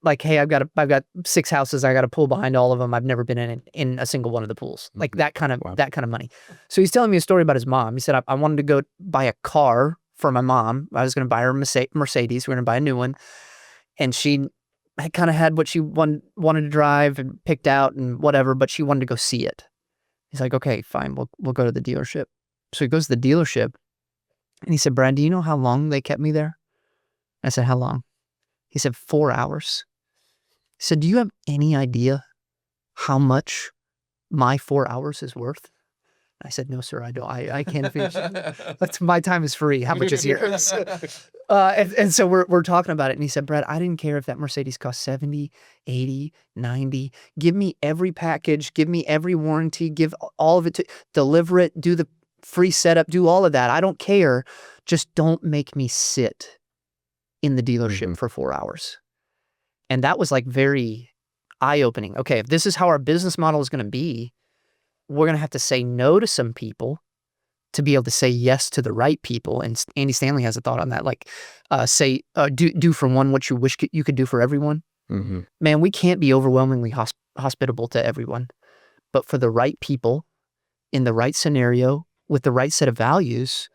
S3: Like, hey, I've got 6 houses. I got a pool behind all of them. I've never been in a single one of the pools. Like that kind of money. So he's telling me a story about his mom. He said, I wanted to go buy a car for my mom. I was going to buy her Mercedes. We're going to buy a new one. And she had kind of had what she wanted to drive and picked out and whatever, but she wanted to go see it. He's like, okay, fine. We'll go to the dealership. So he goes to the dealership and he said, Brad, do you know how long they kept me there? I said, how long? He said, 4 hours. He said, do you have any idea how much my 4 hours is worth? I said, no, sir, I don't. I can't finish it. My time is free. How much is yours? And so we're talking about it. And he said, Brad, I didn't care if that Mercedes cost 70, 80, 90. Give me every package. Give me every warranty. Give all of it to deliver it. Do the free setup. Do all of that. I don't care. Just don't make me sit in the dealership for 4 hours. And that was like very eye-opening. Okay, if this is how our business model is going to be, we're going to have to say no to some people to be able to say yes to the right people. And Andy Stanley has a thought on that. Like, do for one what you wish you could do for everyone. Man, we can't be overwhelmingly hospitable to everyone. But for the right people, in the right scenario, with the right set of values,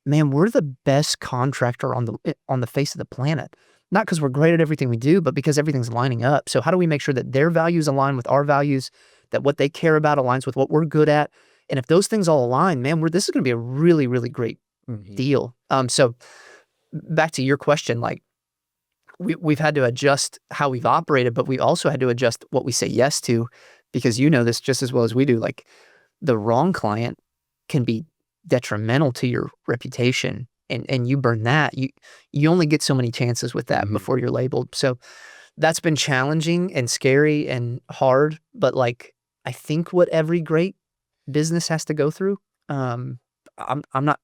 S3: man, we're the best contractor on the face of the planet. Not because we're great at everything we do, but because everything's lining up. So how do we make sure that their values align with our values, that what they care about aligns with what we're good at? And if those things all align, man, this is going to be a really, really great deal. So back to your question, like we've had to adjust how we've operated, but we also had to adjust what we say yes to, because you know this just as well as we do. Like the wrong client can be detrimental to your reputation. And you burn that, you only get so many chances with that before you're labeled. So that's been challenging and scary and hard. But like, I think what every great business has to go through. I'm not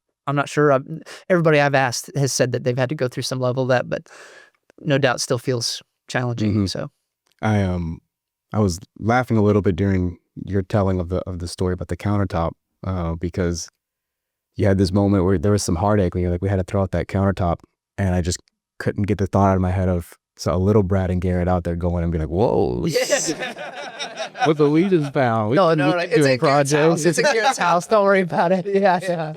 S3: sure. Everybody I've asked has said that they've had to go through some level of that, but no doubt still feels challenging. So
S4: I was laughing a little bit during your telling of the story about the countertop because you had this moment where there was some heartache when you're like, we had to throw out that countertop, and I just couldn't get the thought out of my head of a little Brad and Garrett out there going and be like, whoa, what the we just found.
S3: No, it's at Garrett's house. It's at Garrett's house. Don't worry about it. Yeah.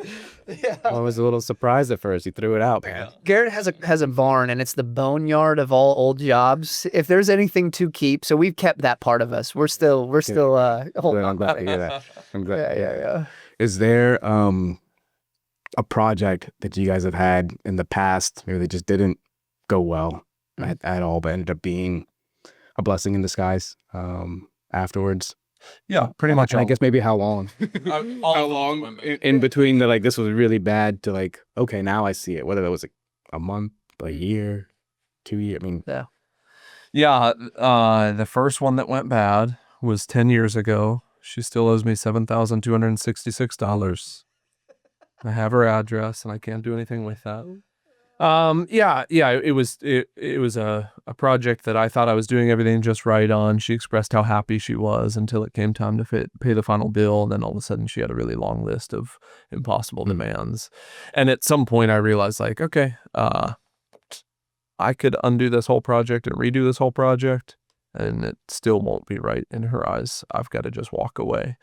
S4: I was a little surprised at first. He threw it out, man.
S3: Garrett has a barn, and it's the boneyard of all old jobs. If there's anything to keep, so we've kept that part of us. We're still holding on.
S4: I'm glad to hear that. I'm glad.
S3: Yeah.
S4: Is there a project that you guys have had in the past, maybe they just didn't go well at all, but ended up being a blessing in disguise afterwards?
S2: Yeah, pretty much.
S4: And I guess maybe how long?
S2: How long
S4: in between the like, this was really bad to like, okay, now I see it. Whether that was like a month, a year, 2 years. I mean,
S2: Yeah, the first one that went bad was 10 years ago. She still owes me $7,266. I have her address, and I can't do anything with that. It was a project that I thought I was doing everything just right on. She expressed how happy she was until it came time to pay the final bill, and then all of a sudden she had a really long list of impossible demands. And at some point I realized, like, okay, I could undo this whole project and redo this whole project, and it still won't be right in her eyes. I've got to just walk away.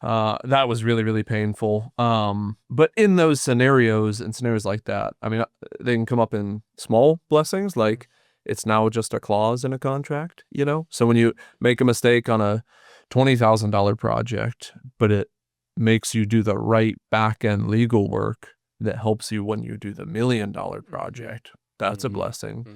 S2: That was really, really painful. But in those scenarios and scenarios like that, I mean, they can come up in small blessings, like it's now just a clause in a contract, you know? So when you make a mistake on a $20,000 project, but it makes you do the right back-end legal work that helps you when you do the $1 million project, that's a blessing.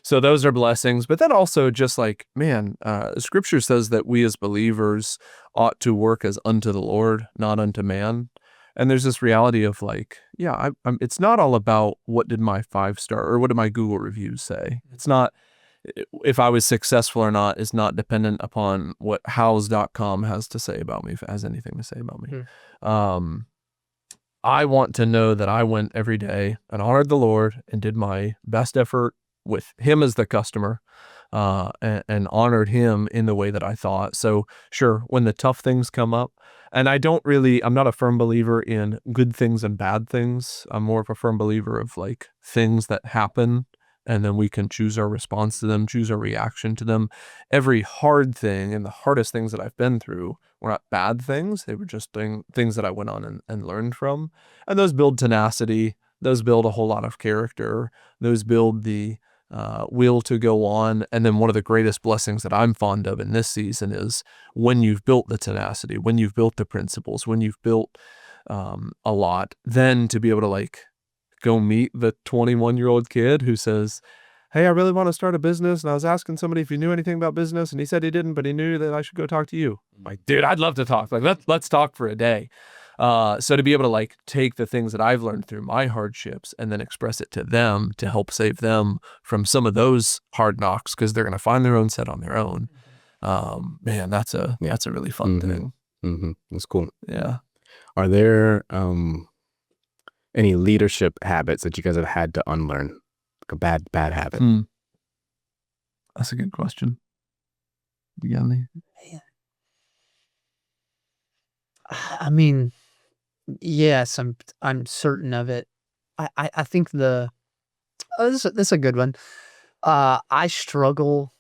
S2: So those are blessings. But then also just like, man, scripture says that we as believers ought to work as unto the Lord, not unto man. And there's this reality of like, yeah, it's not all about what did my 5-star or what did my Google reviews say. It's not, if I was successful or not is not dependent upon what house.com has to say about me, if it has anything to say about me. I want to know that I went every day and honored the Lord and did my best effort with him as the customer, and honored him in the way that I thought. So sure, when the tough things come up, and I'm not a firm believer in good things and bad things. I'm more of a firm believer of like things that happen and then we can choose our response to them, choose our reaction to them. Every hard thing and the hardest things that I've been through were not bad things. They were just things that I went on and learned from. And those build tenacity. Those build a whole lot of character. Those build the will to go on. And then one of the greatest blessings that I'm fond of in this season is when you've built the tenacity, when you've built the principles, when you've built a lot, then to be able to like go meet the 21-year-old kid who says, hey, I really want to start a business. And I was asking somebody if he knew anything about business. And he said he didn't, but he knew that I should go talk to you. I'm like, dude, I'd love to talk. Like, let's talk for a day. So to be able to like take the things that I've learned through my hardships and then express it to them to help save them from some of those hard knocks, because they're going to find their own set on their own. Man, that's a really fun thing.
S4: Mm-hmm. That's cool.
S2: Yeah.
S4: Are there any leadership habits that you guys have had to unlearn? Like a bad habit?
S2: That's a good question. You got any?
S3: I mean, yes, I'm certain of it. I think this is a good one. I struggle.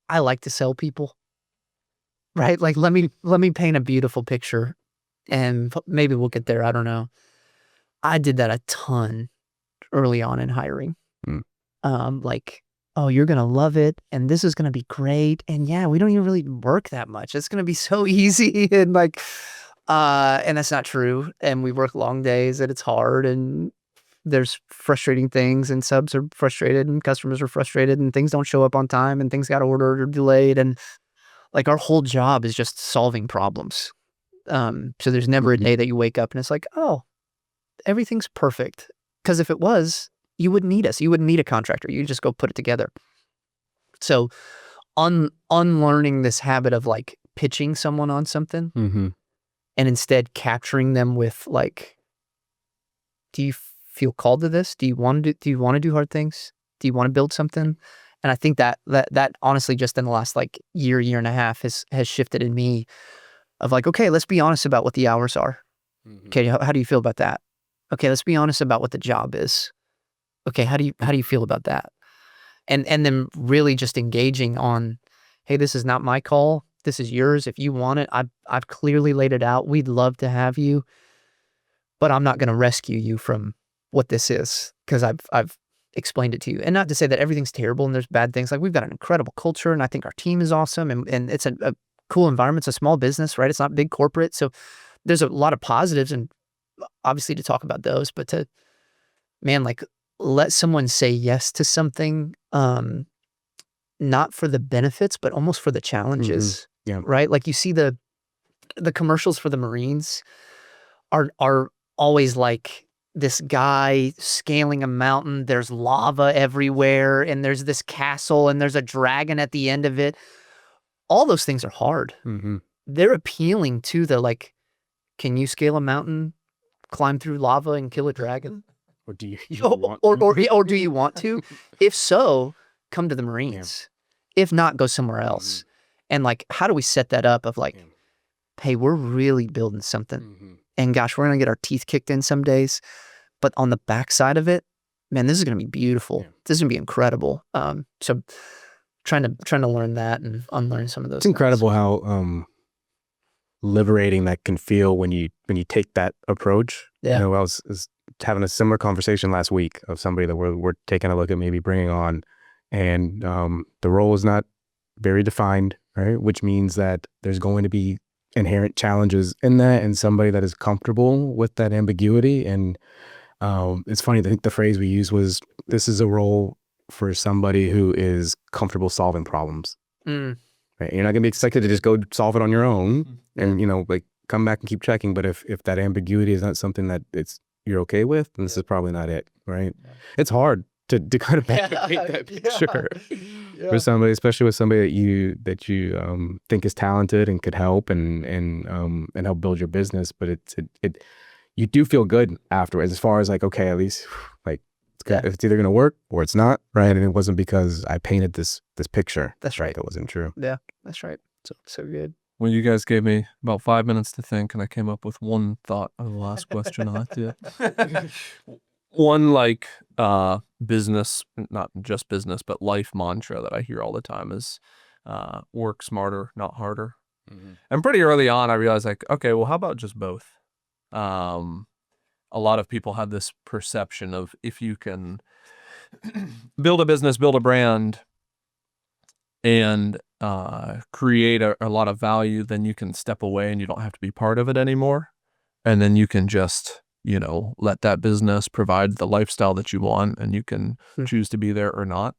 S3: I like to sell people, right? Like let me paint a beautiful picture, and maybe we'll get there. I don't know. I did that a ton early on in hiring. Like, oh, you're gonna love it, and this is gonna be great, and yeah, we don't even really work that much. It's gonna be so easy, and like, and that's not true. And we work long days, and it's hard, and there's frustrating things, and subs are frustrated, and customers are frustrated, and things don't show up on time, and things got ordered or delayed, and like our whole job is just solving problems. So there's never a day that you wake up and it's like, oh, everything's perfect. Because if it was, you wouldn't need us. You wouldn't need a contractor. You just go put it together. So unlearning this habit of like pitching someone on something and instead capturing them with like, do you feel called to this? Do you want to do hard things? Do you want to build something? And I think that honestly, just in the last like year and a half has shifted in me of like, okay, let's be honest about what the hours are. Okay, how do you feel about that? Okay, let's be honest about what the job is. Okay, how do you feel about that? And then really just engaging on, hey, this is not my call. This is yours. If you want it, I've clearly laid it out. We'd love to have you, but I'm not going to rescue you from what this is because I've explained it to you. And not to say that everything's terrible and there's bad things. Like we've got an incredible culture, and I think our team is awesome, and it's a cool environment. It's a small business, right? It's not big corporate, so there's a lot of positives, and obviously to talk about those, but to, man, like let someone say yes to something, not for the benefits, but almost for the challenges.
S4: Yeah.
S3: Right? Like you see the commercials for the Marines are always like this guy scaling a mountain, there's lava everywhere, and there's this castle, and there's a dragon at the end of it. All those things are hard. They're appealing to the like, can you scale a mountain, climb through lava, and kill a dragon?
S4: Or do you
S3: or do you want to? If so, come to the Marines. If not, go somewhere else. And like, how do we set that up of like, hey, we're really building something. And gosh, we're going to get our teeth kicked in some days. But on the backside of it, man, this is going to be beautiful. This is going to be incredible. So trying to learn that and unlearn some of those
S4: It's incredible how liberating that can feel when you take that approach.
S3: Yeah.
S4: You know, I was having a similar conversation last week of somebody that we're taking a look at maybe bringing on, and the role is not very defined, right? Which means that there's going to be inherent challenges in that, and somebody that is comfortable with that ambiguity. And it's funny, I think the phrase we used was, this is a role for somebody who is comfortable solving problems. Right? You're not gonna be expected to just go solve it on your own and, you know, like come back and keep checking. But if that ambiguity is not something that you're okay with, then this is probably not it, right? It's hard to kind of paint that picture for somebody, especially with somebody that you think is talented and could help and help build your business. But you do feel good afterwards, as far as like, okay, at least like it's either gonna work or it's not, right? And it wasn't because I painted this picture.
S3: That's right.
S4: That wasn't true.
S3: Yeah, that's right. So good.
S2: Well, you guys gave me about 5 minutes to think, and I came up with one thought of the last question I did. One like business, not just business, but life mantra that I hear all the time is work smarter, not harder. And pretty early on, I realized like, okay, well, how about just both? A lot of people have this perception of if you can build a business, build a brand, and create a lot of value, then you can step away and you don't have to be part of it anymore. And then you can just, let that business provide the lifestyle that you want, and you can choose to be there or not.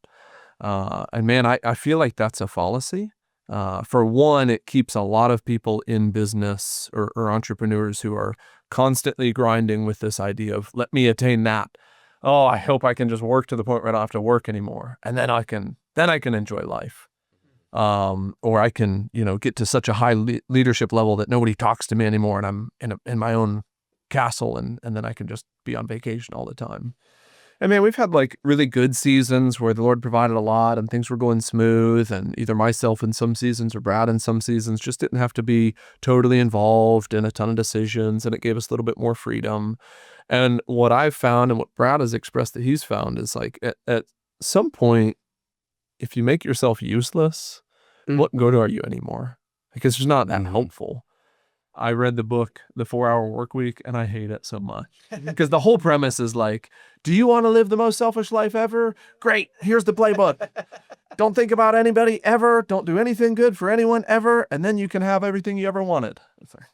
S2: And man, I feel like that's a fallacy. For one, it keeps a lot of people in business or entrepreneurs who are constantly grinding with this idea of, let me attain that. Oh, I hope I can just work to the point where I don't have to work anymore. And then I can enjoy life. Or I can, get to such a high leadership level that nobody talks to me anymore, and I'm in my own castle, and then I can just be on vacation all the time. And man, we've had like really good seasons where the Lord provided a lot and things were going smooth, and either myself in some seasons or Brad in some seasons just didn't have to be totally involved in a ton of decisions, and it gave us a little bit more freedom. And what I've found, and what Brad has expressed that he's found, is like at some point, if you make yourself useless, what good are you anymore? Because it's not that helpful. I read the book, The 4-Hour Workweek, and I hate it so much. Because the whole premise is like, do you want to live the most selfish life ever? Great, here's the playbook. Don't think about anybody ever. Don't do anything good for anyone ever. And then you can have everything you ever wanted. It's like,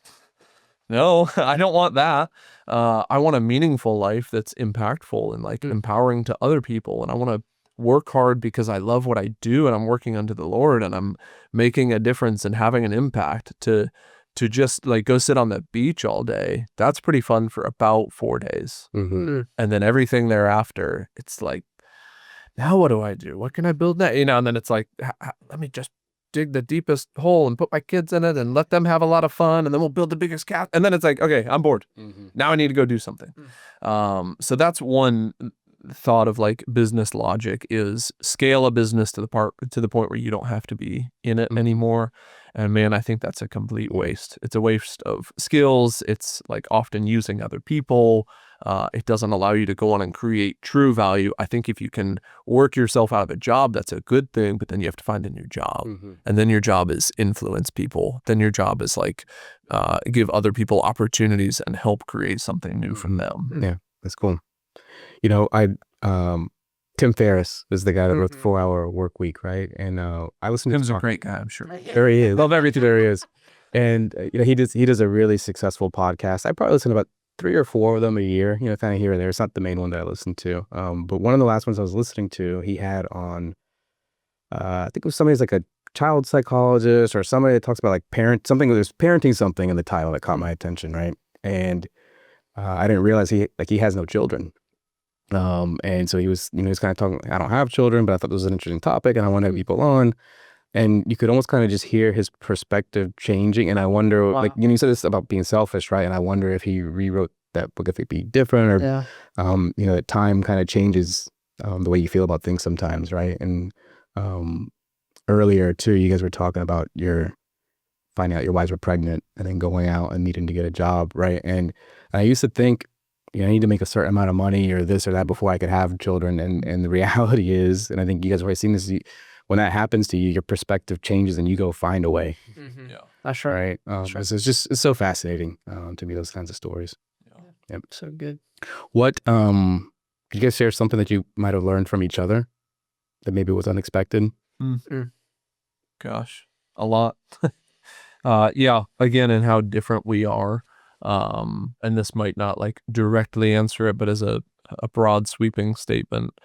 S2: no, I don't want that. I want a meaningful life that's impactful and like empowering to other people. And I want to work hard because I love what I do, and I'm working unto the Lord, and I'm making a difference and having an impact. To just like go sit on the beach all day, that's pretty fun for about 4 days. And then everything thereafter, it's like, now what do I do? What can I build next? And then it's like, let me just dig the deepest hole and put my kids in it and let them have a lot of fun, and then we'll build the biggest cat. And then it's like, okay, I'm bored. Now I need to go do something. So that's one thought of like business logic, is scale a business to the point where you don't have to be in it anymore. And man, I think that's a complete waste. It's a waste of skills. It's like often using other people. It doesn't allow you to go on and create true value. I think if you can work yourself out of a job, that's a good thing, but then you have to find a new job. And then your job is influence people. Then your job is like give other people opportunities and help create something new from them.
S4: Yeah, that's cool. Tim Ferriss is the guy that wrote the 4-Hour Workweek, right? And I listened to
S2: Tim's a great guy, I'm sure.
S4: There he is. Love everything there he is. And he does a really successful podcast. I probably listen to about 3 or 4 of them a year, kind of here or there. It's not the main one that I listen to. But one of the last ones I was listening to, he had on, I think it was somebody who's like a child psychologist or somebody that talks about like there's parenting something in the title that caught my attention, right? And I didn't realize he has no children. And so he was kind of talking, I don't have children, but I thought this was an interesting topic and I want to have people on. And you could almost kind of just hear his perspective changing. And I wonder, like, you said this about being selfish, right? And I wonder if he rewrote that book, if it'd be different, or, that time kind of changes the way you feel about things sometimes, right? And earlier too, you guys were talking about finding out your wives were pregnant and then going out and needing to get a job, right? And I used to think, I need to make a certain amount of money or this or that before I could have children. And the reality is, and I think you guys have already seen this, when that happens to you, your perspective changes and you go find a way.
S3: Yeah, that's right.
S4: It's so fascinating to me, those kinds of stories. Yep.
S3: So good.
S4: What, could you guys share something that you might have learned from each other that maybe was unexpected?
S2: Gosh, a lot. Again, and how different we are. And this might not like directly answer it, but as a broad sweeping statement,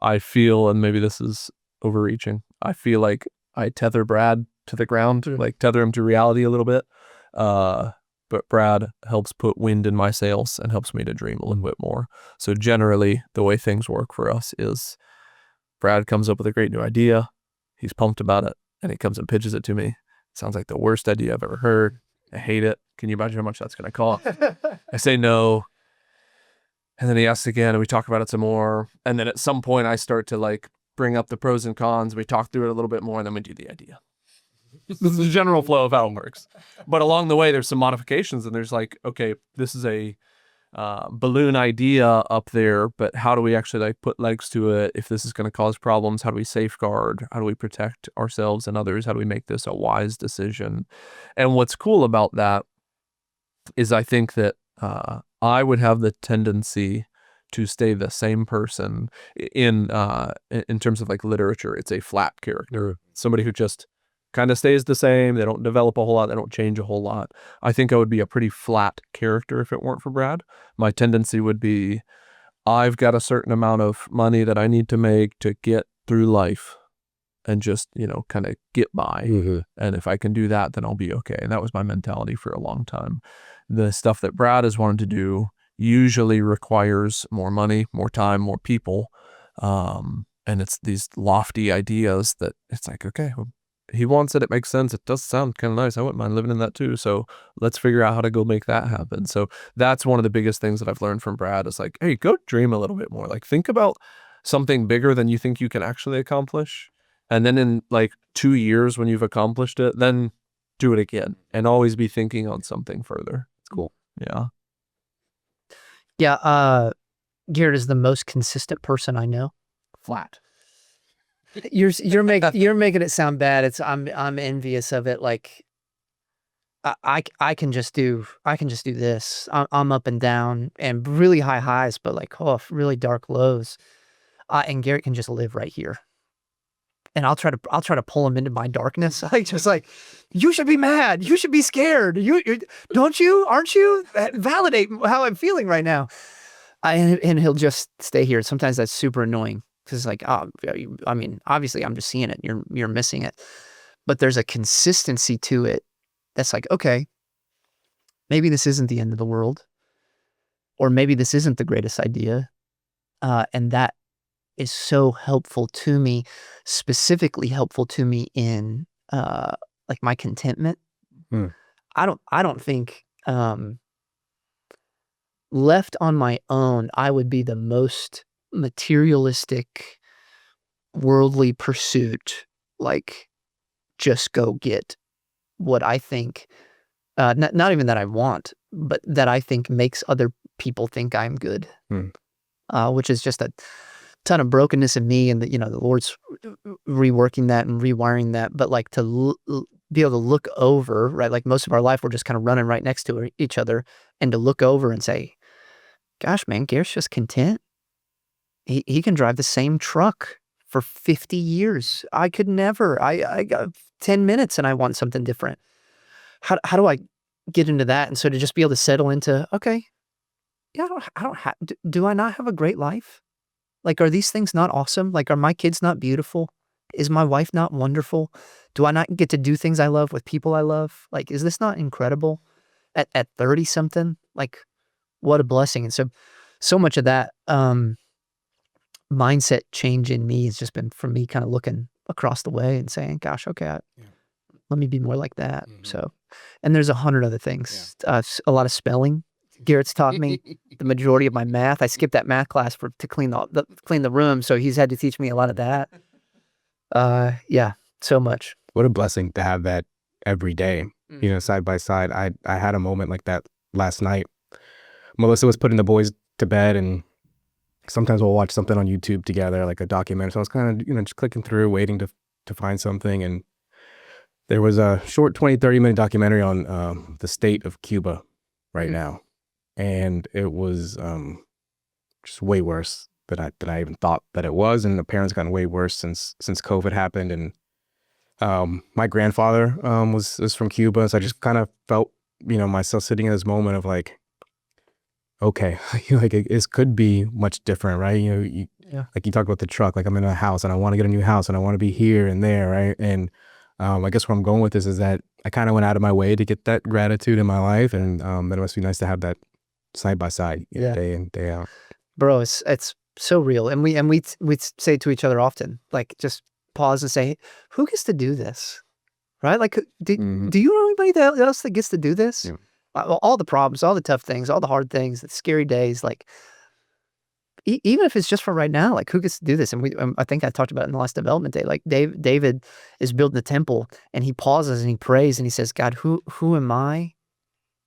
S2: I feel, and maybe this is overreaching, I feel like I tether Brad to the ground, like tether him to reality a little bit. But Brad helps put wind in my sails and helps me to dream a little bit more. So generally, the way things work for us is Brad comes up with a great new idea. He's pumped about it, and he comes and pitches it to me. Sounds like the worst idea I've ever heard. I hate it. Can you imagine how much that's going to cost? I say no. And then he asks again, and we talk about it some more. And then at some point, I start to like bring up the pros and cons. We talk through it a little bit more, and then we do the idea. This is the general flow of how it works. But along the way, there's some modifications, and there's like, okay, this is a balloon idea up there, but how do we actually like put legs to it? If this is going to cause problems, how do we safeguard? How do we protect ourselves and others? How do we make this a wise decision? And what's cool about that is I think that I would have the tendency to stay the same person in terms of like literature. It's a flat character, somebody who just kind of stays the same. They don't develop a whole lot. They don't change a whole lot. I think I would be a pretty flat character if it weren't for Brad. My tendency would be, I've got a certain amount of money that I need to make to get through life and just, kind of get by.
S4: Mm-hmm.
S2: And if I can do that, then I'll be okay. And that was my mentality for a long time. The stuff that Brad has wanted to do usually requires more money, more time, more people. And it's these lofty ideas that it's like, okay, well, he wants it. It makes sense. It does sound kind of nice. I wouldn't mind living in that too. So let's figure out how to go make that happen. So that's one of the biggest things that I've learned from Brad is like, hey, go dream a little bit more. Like think about something bigger than you think you can actually accomplish. And then in like 2 years when you've accomplished it, then do it again and always be thinking on something further.
S4: It's cool.
S2: Yeah.
S3: Yeah. Garrett is the most consistent person I know.
S2: Flat.
S3: You're making it sound bad. I'm envious of it. Like I can just do this. I'm up and down and really high highs, but like really dark lows. And Garrett can just live right here. And I'll try to pull him into my darkness. Like you should be mad. You should be scared. Don't you? Aren't you? Validate how I'm feeling right now. And he'll just stay here. Sometimes that's super annoying. Because it's like, I mean, obviously I'm just seeing it. You're missing it. But there's a consistency to it that's like, okay, maybe this isn't the end of the world. Or maybe this isn't the greatest idea. And that is so helpful to me, specifically helpful to me in like my contentment. I don't think left on my own, I would be the most materialistic, worldly pursuit, like just go get what I think, not even that I want, but that I think makes other people think I'm good, which is just a ton of brokenness in me, and the Lord's reworking that and rewiring that. But like to be able to look over, right? Like most of our life, we're just kind of running right next to each other, and to look over and say, gosh, man, Garrett's just content. He can drive the same truck for 50 years. I could never. I got 10 minutes and I want something different. How do I get into that? And so to just be able to settle into, okay, yeah, do I not have a great life? Like, are these things not awesome? Like, are my kids not beautiful? Is my wife not wonderful? Do I not get to do things I love with people I love? Like, is this not incredible at 30 something? Like, what a blessing. And so much of that, mindset change in me has just been from me kind of looking across the way and saying, gosh, okay, let me be more like that. Mm-hmm. So, and there's 100 other things, a lot of spelling. Garrett's taught me the majority of my math. I skipped that math class to clean the room. So he's had to teach me a lot of that. Yeah, so much.
S4: What a blessing to have that every day, side by side. I had a moment like that last night. Melissa was putting the boys to bed, and sometimes we'll watch something on YouTube together, like a documentary. So I was kind of, just clicking through, waiting to find something. And there was a short 20, 30-minute documentary on the state of Cuba right now. And it was just way worse than I even thought that it was. And apparently it's gotten way worse since COVID happened. And my grandfather was from Cuba. So I just kind of felt, myself sitting in this moment of like, okay, like it could be much different, right? Like you talked about the truck, like I'm in a house and I want to get a new house and I want to be here and there, right? And I guess where I'm going with this is that I kind of went out of my way to get that gratitude in my life, and that it must be nice to have that side by side, day in, day out.
S3: Bro, it's so real, and we say to each other often, like just pause and say, who gets to do this? right? Like, do
S4: Mhm.
S3: you know anybody else that gets to do this?
S4: Yeah.
S3: All the problems, all the tough things, all the hard things, the scary days, like, even if it's just for right now, like, who gets to do this? And I think I talked about it in the last development day. Like, David is building the temple, and he pauses and he prays and he says, God, who am I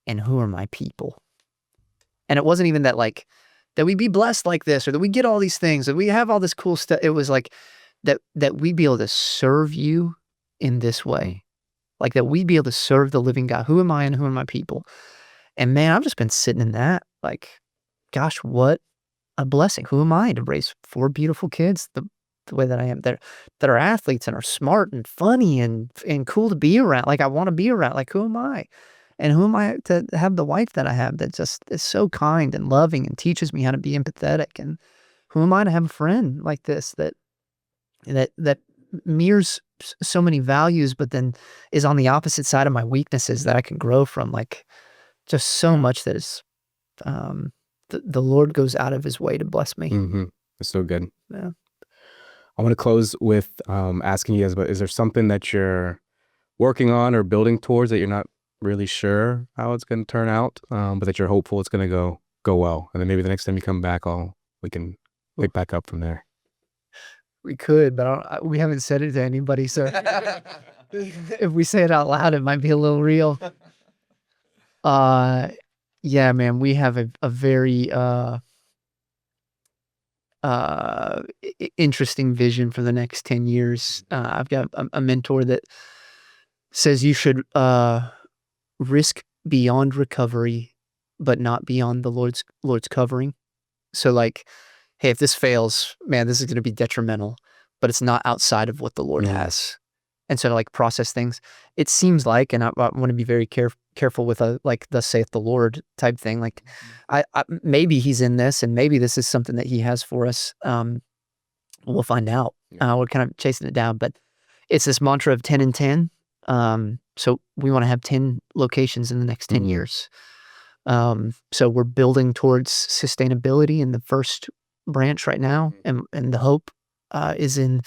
S3: and who are my people? And it wasn't even that, like, that we be blessed like this, or that we get all these things, that we have all this cool stuff. It was like that we be able to serve you in this way. Like, that we be able to serve the living God. Who am I and who are my people? And man, I've just been sitting in that, like, gosh, what a blessing. Who am I to raise 4 beautiful kids the way that I am, that are athletes and are smart and funny and cool to be around. Like, I want to be around. Like, who am I? And who am I to have the wife that I have that just is so kind and loving and teaches me how to be empathetic? And who am I to have a friend like this that mirrors so many values, but then is on the opposite side of my weaknesses that I can grow from? Like, just so much that is, the Lord goes out of his way to bless me.
S4: That's so good.
S3: Yeah.
S4: I want to close with asking you guys, but is there something that you're working on or building towards that you're not really sure how it's going to turn out, but that you're hopeful it's going to go well? And then maybe the next time you come back, we can pick back up from there.
S3: We could, but we haven't said it to anybody. So if we say it out loud, it might be a little real. Yeah, man, we have a very interesting vision for the next 10 years. I've got a mentor that says you should risk beyond recovery, but not beyond the Lord's covering. So, like, hey, if this fails, man, this is going to be detrimental, but it's not outside of what the Lord has. And so to, like, process things, it seems like, and I want to be very careful with a, like, thus saith the Lord type thing. Like, I maybe he's in this, and maybe this is something that he has for us. We'll find out. We're kind of chasing it down, but it's this mantra of 10 and 10. So we want to have 10 locations in the next 10 years. So we're building towards sustainability in the first branch right now. And the hope is in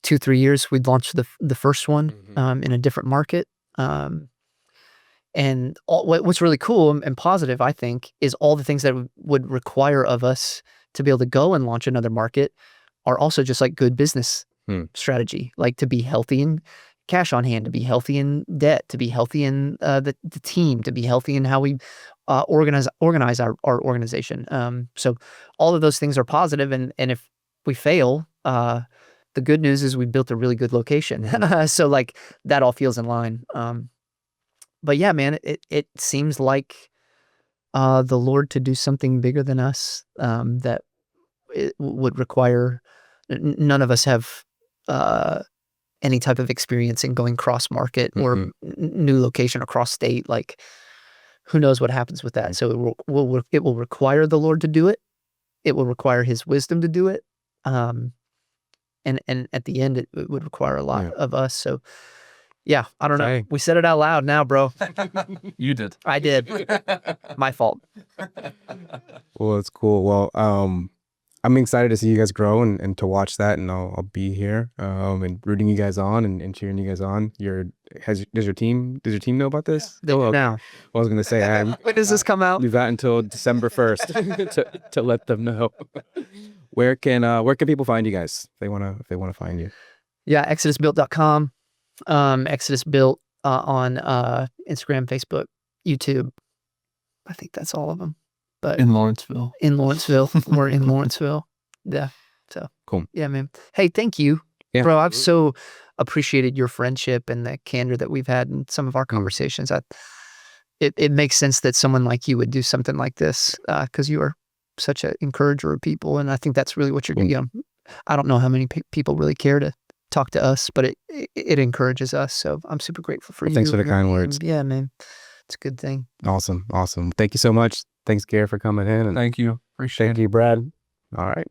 S3: 2-3 years, we'd launch the first one in a different market. And what's really cool and positive, I think, is all the things that would require of us to be able to go and launch another market are also just like good business strategy, like to be healthy in cash on hand, to be healthy in debt, to be healthy in the team, to be healthy in how we organize our organization. So all of those things are positive, and if we fail, the good news is we built a really good location. So, like, that all feels in line. But yeah, man, it seems like the Lord to do something bigger than us, that it would require. None of us have any type of experience in going cross market or new location across state. Like, who knows what happens with that? So it will require the Lord to do it. It will require His wisdom to do it. And at the end, it would require a lot of us. So, yeah, I don't know. We said it out loud now, bro.
S2: You did.
S3: I did. My fault.
S4: Well, it's cool. Well, I'm excited to see you guys grow and to watch that, and I'll be here and rooting you guys on and cheering you guys on. Does your team know about this?
S3: Now,
S4: Well, I was gonna say,
S3: when does this come out?
S4: We've got until December 1st to let them know. Where can people find you guys if they wanna find you?
S3: Yeah, ExodusBuilt.com. Exodus Built on Instagram, Facebook, YouTube. I think that's all of them. But
S2: In Lawrenceville.
S3: We're in Lawrenceville. Yeah. So
S4: Cool.
S3: Yeah, man. Hey, thank you, bro. I've so appreciated your friendship and the candor that we've had in some of our conversations. It makes sense that someone like you would do something like this, because you are such an encourager of people, and I think that's really what you're doing. I don't know how many people really care to talk to us, but it encourages us. So I'm super grateful for you.
S4: Thanks for the kind words.
S3: Yeah, man. It's a good thing.
S4: Awesome. Thank you so much. Thanks, Garrett, for coming in. And
S2: Thank you. Appreciate it.
S4: thank you, Brad. All right.